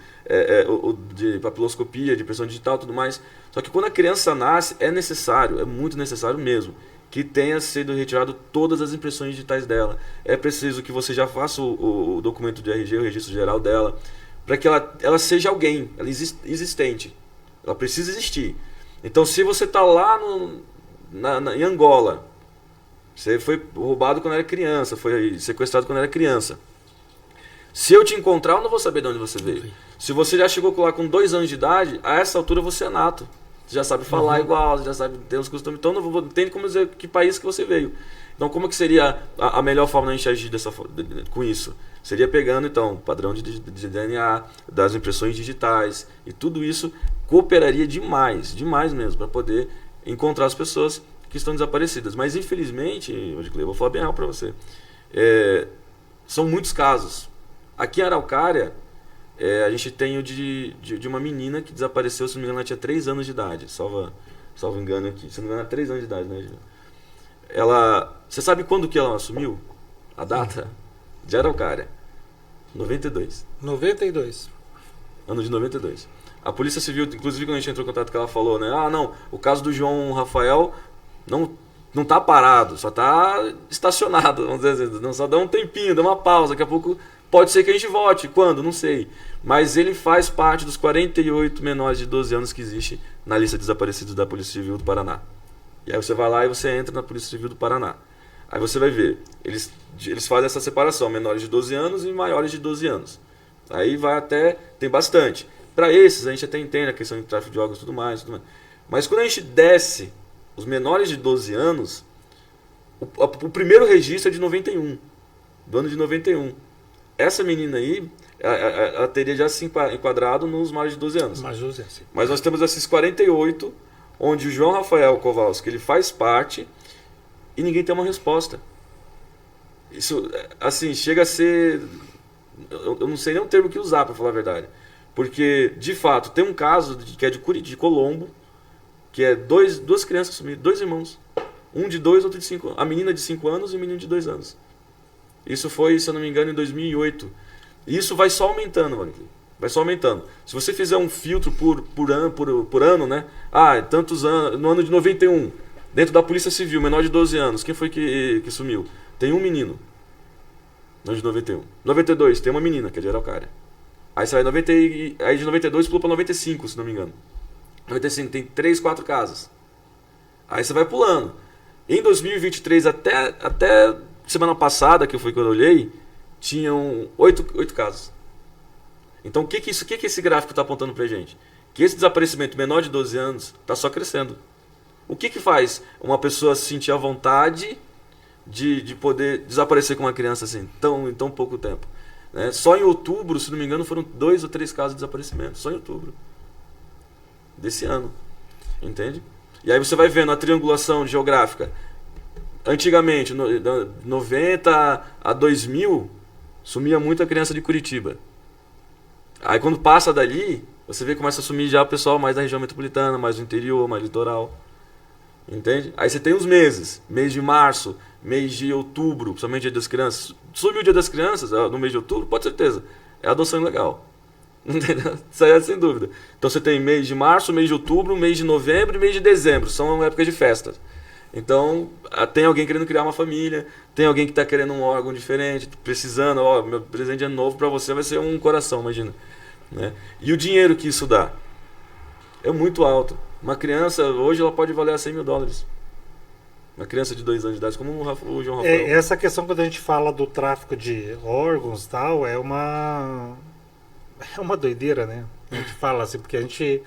de papiloscopia, de impressão digital, tudo mais. Só que quando a criança nasce é necessário, é muito necessário mesmo, que tenha sido retirado todas as impressões digitais dela. É preciso que você já faça o documento de RG, o registro geral dela, para que ela seja alguém, ela existente. Ela precisa existir. Então se você está lá em Angola, você foi roubado quando era criança, foi sequestrado quando era criança. Se eu te encontrar, eu não vou saber de onde você veio. Se você já chegou lá com 2 anos de idade, a essa altura você é nato. Você já sabe falar igual, você já sabe ter os costumes. Então não tem como dizer que país que você veio. Então como que seria a melhor forma de a gente agir com isso? Seria pegando então o padrão de DNA, das impressões digitais, e tudo isso cooperaria demais mesmo, para poder encontrar as pessoas que estão desaparecidas. Mas infelizmente, eu vou falar bem real para você, são muitos casos. Aqui em Araucária, a gente tem o de uma menina que desapareceu, se não me engano ela tinha 3 anos de idade, salvo engano aqui, se não me engano era 3 anos de idade, né? Você sabe quando que ela assumiu? A data? De Araucária, 92. Ano de 92. A Polícia Civil, inclusive quando a gente entrou em contato com ela, falou, né? Não, o caso do João Rafael não está parado, só está estacionado, vamos dizer assim, só dá um tempinho, dá uma pausa, daqui a pouco pode ser que a gente volte, quando? Não sei. Mas ele faz parte dos 48 menores de 12 anos que existe na lista de desaparecidos da Polícia Civil do Paraná. E aí você vai lá e você entra na Polícia Civil do Paraná. Aí você vai ver, eles fazem essa separação, menores de 12 anos e maiores de 12 anos. Aí vai tem bastante. Para esses a gente até entende a questão de tráfico de órgãos e tudo mais. Mas quando a gente desce os menores de 12 anos, o primeiro registro é de 91, do ano de 91. Essa menina aí, ela teria já se enquadrado nos maiores de 12 anos. Mas nós temos esses 48, onde o João Rafael Kowalski, ele faz parte e ninguém tem uma resposta. Isso, assim, chega a ser... Eu não sei nem o termo que usar, para falar a verdade. Porque, de fato, tem um caso que é de Colombo, que é duas crianças sumidas, 2 irmãos. Um de 2, outro de 5 anos. A menina de 5 anos e o menino de 2 anos. Isso foi, se eu não me engano, em 2008. E isso vai só aumentando, mano. Vai só aumentando. Se você fizer um filtro por ano, né? Tantos anos, no ano de 91, dentro da Polícia Civil, menor de 12 anos, quem foi que sumiu? Tem um menino. No ano de 91. 92, tem uma menina, que é de Araucária. Aí você vai aí de 92 pula para 95, se não me engano. 95 tem 3, 4 casos. Aí você vai pulando. Em 2023, até semana passada, que foi quando eu olhei, tinham 8 casos. Então o que esse gráfico está apontando pra gente? Que esse desaparecimento menor de 12 anos está só crescendo. O que faz uma pessoa sentir a vontade de poder desaparecer com uma criança assim, em tão pouco tempo? Né? Só em outubro, se não me engano, foram 2 ou 3 casos de desaparecimento. Só em outubro desse ano. Entende? E aí você vai vendo a triangulação geográfica. antigamente, 90 a 2000, sumia muita criança de Curitiba. Aí quando passa dali, você vê que começa a sumir já o pessoal mais da região metropolitana, mais do interior, mais litoral. Entende? Aí você tem os meses. Mês de março, mês de outubro, principalmente Dia das Crianças. Sumiu o Dia das Crianças no mês de outubro, pode ter certeza. É adoção ilegal. Entendeu? Isso aí é sem dúvida. Então você tem mês de março, mês de outubro, mês de novembro e mês de dezembro. São épocas de festas. Então, tem alguém querendo criar uma família, tem alguém que está querendo um órgão diferente, precisando, ó, meu presente de ano novo para você vai ser um coração, imagina. Né? E o dinheiro que isso dá é muito alto. Uma criança, hoje, ela pode valer $100 mil. Uma criança de 2 anos de idade, como o João Rafael. Essa questão, quando a gente fala do tráfico de órgãos e tal, é uma doideira, né? A gente fala assim, porque a gente...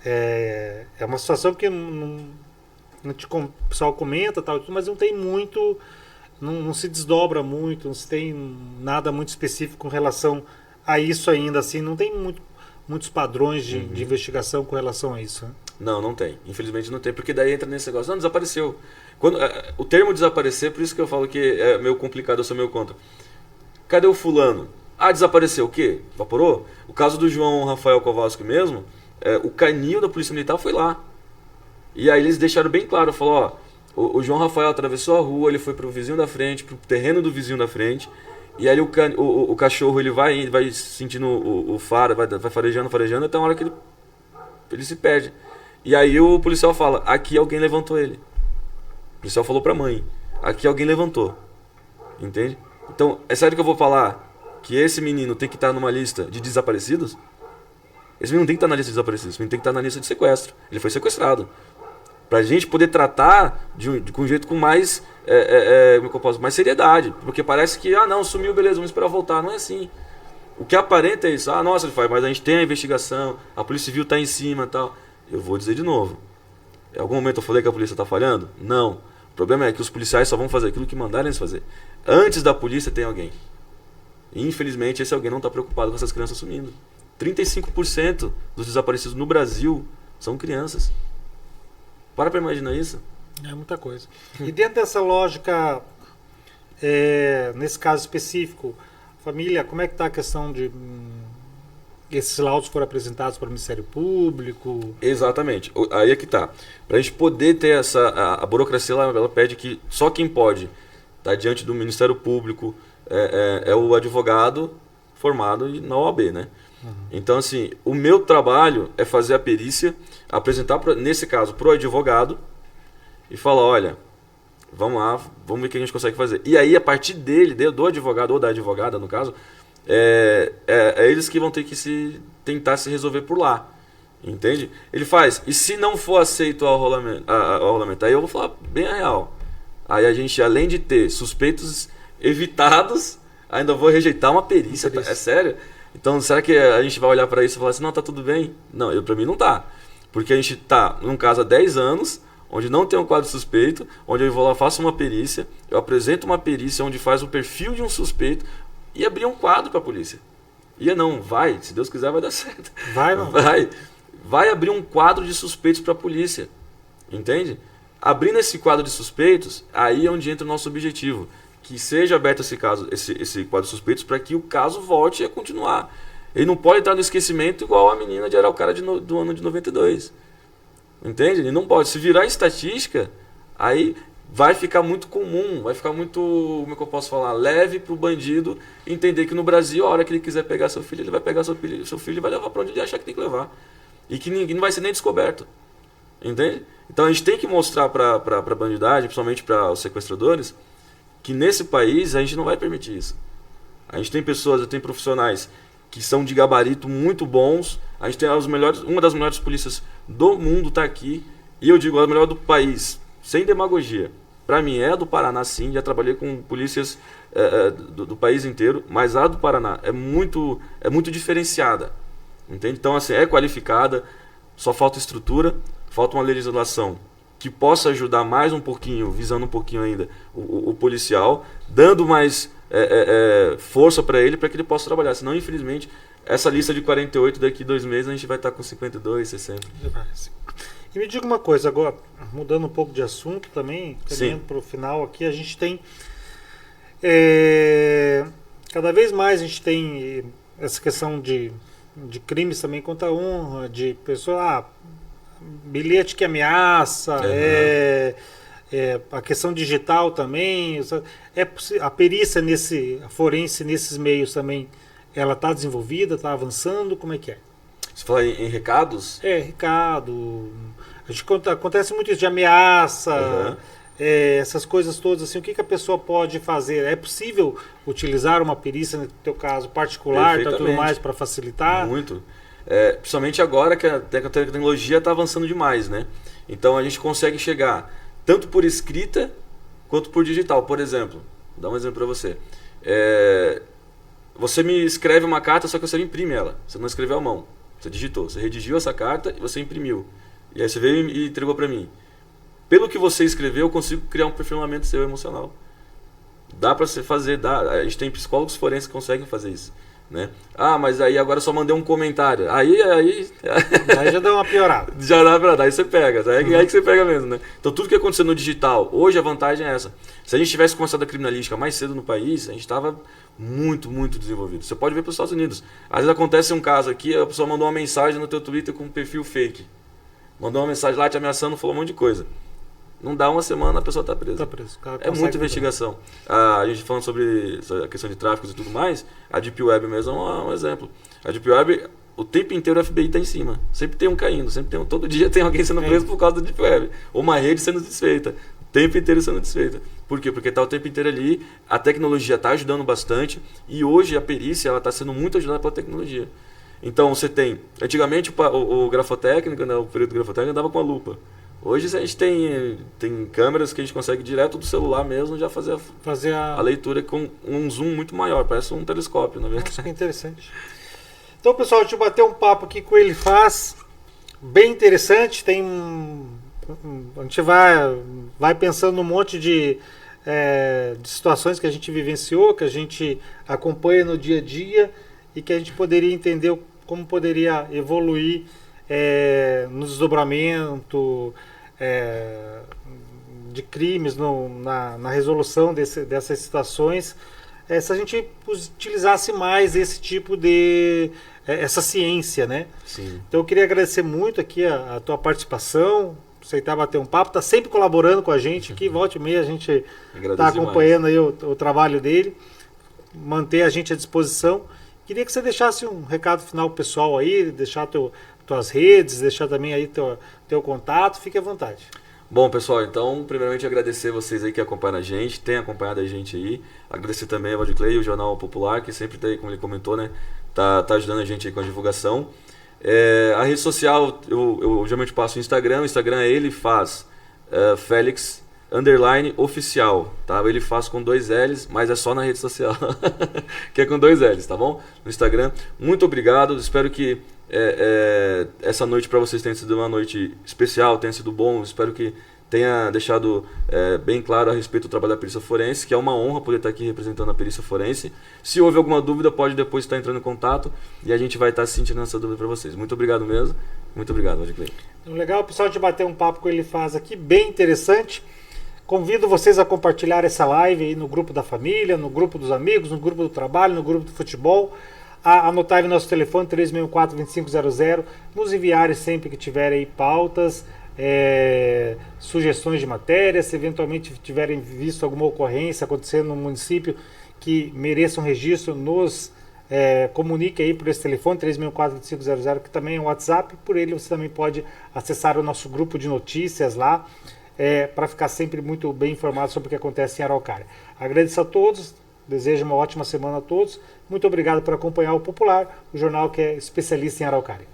É uma situação que o pessoal comenta, tal, mas não tem muito... Não se desdobra muito, não se tem nada muito específico com relação a isso ainda, assim, não tem muitos padrões de investigação com relação a isso, né? Não tem. Infelizmente não tem, porque daí entra nesse negócio. Não, desapareceu. O termo desaparecer, por isso que eu falo que é meio complicado, eu sou meio contra. Cadê o fulano? Ah, desapareceu o quê? Evaporou? O caso do João Rafael Kowalski mesmo, o canil da Polícia Militar foi lá. E aí eles deixaram bem claro, falou, ó, o João Rafael atravessou a rua, ele foi pro vizinho da frente, pro terreno do vizinho da frente, e aí o cachorro ele vai sentindo o faro, vai farejando, até uma hora que ele se perde. E aí o policial fala, aqui alguém levantou ele. O policial falou pra mãe, aqui alguém levantou. Entende? Então, é sério que eu vou falar que esse menino tem que estar numa lista de desaparecidos? Esse menino não tem que estar na lista de desaparecidos, esse menino tem que estar na lista de sequestro. Ele foi sequestrado. Pra gente poder tratar com um jeito com mais, como é que eu posso, mais seriedade. Porque parece que, não, sumiu, beleza, vamos esperar voltar. Não é assim. O que aparenta é isso. Nossa, ele faz, mas a gente tem a investigação, a Polícia Civil está em cima e tal. Eu vou dizer de novo. Em algum momento eu falei que a polícia está falhando? Não. O problema é que os policiais só vão fazer aquilo que mandarem eles fazer. Antes da polícia tem alguém. E, infelizmente, esse alguém não está preocupado com essas crianças sumindo. 35% dos desaparecidos no Brasil são crianças. Para imaginar isso. É muita coisa. E dentro dessa lógica, nesse caso específico, família, como é que está a questão de... esses laudos foram apresentados para o Ministério Público? Exatamente. Aí é que tá. Para a gente poder ter a burocracia lá, ela pede que só quem pode estar diante do Ministério Público é o advogado formado na OAB, né? Então, assim, o meu trabalho é fazer a perícia, apresentar, nesse caso, para o advogado e falar, olha, vamos lá, vamos ver o que a gente consegue fazer. E aí, a partir do advogado ou da advogada, no caso, eles que vão ter que tentar se resolver por lá. Entende? Ele faz, e se não for aceito o arrolamento, aí eu vou falar bem a real. Aí a gente, além de ter suspeitos evitados, ainda vou rejeitar uma perícia. É sério? Então, será que a gente vai olhar para isso e falar assim, não, tá tudo bem? Não, para mim não tá. Porque a gente tá num caso há 10 anos, onde não tem um quadro suspeito, onde eu vou lá, faço uma perícia, eu apresento uma perícia onde faz o perfil de um suspeito e abrir um quadro para a polícia. Se Deus quiser vai dar certo. Vai abrir um quadro de suspeitos para a polícia. Entende? Abrindo esse quadro de suspeitos, aí é onde entra o nosso objetivo. Que seja aberto esse quadro de suspeitos para que o caso volte a continuar. Ele não pode entrar no esquecimento igual a menina de Araucária do ano de 92. Entende? Ele não pode. Se virar estatística, aí vai ficar muito comum, vai ficar muito, como é que eu posso falar, leve para o bandido entender que no Brasil, a hora que ele quiser pegar seu filho, ele vai pegar seu filho e vai levar para onde ele achar que tem que levar. E que ninguém não vai ser nem descoberto. Entende? Então a gente tem que mostrar para a bandidagem, principalmente para os sequestradores, que nesse país a gente não vai permitir isso. A gente tem profissionais que são de gabarito muito bons, a gente tem uma das melhores polícias do mundo está aqui, e eu digo a melhor do país, sem demagogia. Para mim é a do Paraná sim, já trabalhei com polícias do país inteiro, mas a do Paraná é muito diferenciada. Entende? Então assim, é qualificada, só falta estrutura, falta uma legislação que possa ajudar mais um pouquinho, visando um pouquinho ainda o policial, dando mais força para ele que ele possa trabalhar. Senão, infelizmente, essa lista de 48 daqui 2 meses a gente vai estar com 52, 60. E me diga uma coisa agora, mudando um pouco de assunto também, caminhando para o final aqui, a gente tem cada vez mais a gente tem essa questão de crimes também contra a honra, de pessoa, bilhete que ameaça, a questão digital também, a perícia a forense nesses meios também, ela está desenvolvida, está avançando, como é que é? Você fala em recados? Recado. Acontece muito isso de ameaça, essas coisas todas, assim, o que a pessoa pode fazer? É possível utilizar uma perícia, no teu caso, particular, tudo mais, para facilitar? Muito. Principalmente agora que a tecnologia está avançando demais, né? Então a gente consegue chegar tanto por escrita quanto por digital. Por exemplo, vou dar um exemplo para você. Você me escreve uma carta, só que você imprime ela. Você não escreveu à mão. Você digitou. Você redigiu essa carta e você imprimiu. E aí você veio e entregou para mim. Pelo que você escreveu, eu consigo criar um perfilamento seu emocional. Dá para você fazer. A gente tem psicólogos forenses que conseguem fazer isso. Né? Mas aí agora eu só mandei um comentário. Aí já dá uma piorada. Já dá pra dar, aí você pega. Aí que você pega mesmo, né? Então tudo que aconteceu no digital, hoje a vantagem é essa. Se a gente tivesse começado a criminalística mais cedo no país, a gente estava muito, muito desenvolvido. Você pode ver para os Estados Unidos. Às vezes acontece um caso aqui, a pessoa mandou uma mensagem no teu Twitter com um perfil fake. Mandou uma mensagem lá te ameaçando, falou um monte de coisa. Não dá uma semana, a pessoa está presa. É muita investigação. A gente falando sobre a questão de tráficos e tudo mais, a Deep Web mesmo é um exemplo. A Deep Web, o tempo inteiro o FBI está em cima. Sempre tem um caindo, todo dia tem alguém sendo preso por causa da Deep Web. Ou uma rede sendo desfeita. O tempo inteiro sendo desfeita. Por quê? Porque está o tempo inteiro ali, a tecnologia está ajudando bastante e hoje a perícia está sendo muito ajudada pela tecnologia. Então você tem, antigamente o grafotécnico, né, o período grafotécnico andava com a lupa. Hoje a gente tem câmeras que a gente consegue direto do celular mesmo já fazer a leitura com um zoom muito maior, parece um telescópio, na verdade. Nossa, que interessante. Então, pessoal, deixa eu bater um papo aqui com ele bem interessante. A gente vai pensando num monte de situações que a gente vivenciou, que a gente acompanha no dia a dia e que a gente poderia entender como poderia evoluir no desdobramento de crimes, na resolução dessas situações, se a gente utilizasse mais esse tipo essa ciência, né? Sim. Então eu queria agradecer muito aqui a tua participação, aceitar bater um papo, tá sempre colaborando com a gente aqui, volta e meia a gente está acompanhando aí o trabalho dele, manter a gente à disposição. Queria que você deixasse um recado final pessoal aí, deixar tuas redes, deixar também aí teu contato, fique à vontade. Bom, pessoal, então, primeiramente agradecer vocês aí que acompanham a gente, tem acompanhado a gente aí, agradecer também ao Valdir Clay, o Jornal Popular, que sempre tá aí, como ele comentou, né, tá ajudando a gente aí com a divulgação. A rede social, eu geralmente passo o Instagram ele faz Félix _oficial, tá? Ele faz com 2 L's, mas é só na rede social, que é com 2 L's, tá bom? No Instagram. Muito obrigado, espero que essa noite para vocês tenha sido uma noite especial, tenha sido bom, espero que tenha deixado bem claro a respeito do trabalho da perícia forense, que é uma honra poder estar aqui representando a perícia forense. Se houve alguma dúvida, pode depois estar entrando em contato e a gente vai estar sentindo essa dúvida para vocês. Muito obrigado mesmo, muito obrigado, Valdir Clay. Legal, pessoal, de bater um papo com ele aqui, bem interessante. Convido vocês a compartilhar essa live aí no grupo da família, no grupo dos amigos, no grupo do trabalho, no grupo do futebol. Anotarem nosso telefone 364-2500, nos enviarem sempre que tiverem aí pautas, sugestões de matéria, se eventualmente tiverem visto alguma ocorrência acontecendo no município que mereça um registro, nos comunique aí por esse telefone 364-2500, que também é um WhatsApp. Por ele você também pode acessar o nosso grupo de notícias lá, para ficar sempre muito bem informado sobre o que acontece em Araucária. Agradeço a todos, desejo uma ótima semana a todos. Muito obrigado por acompanhar o Popular, o jornal que é especialista em Araucária.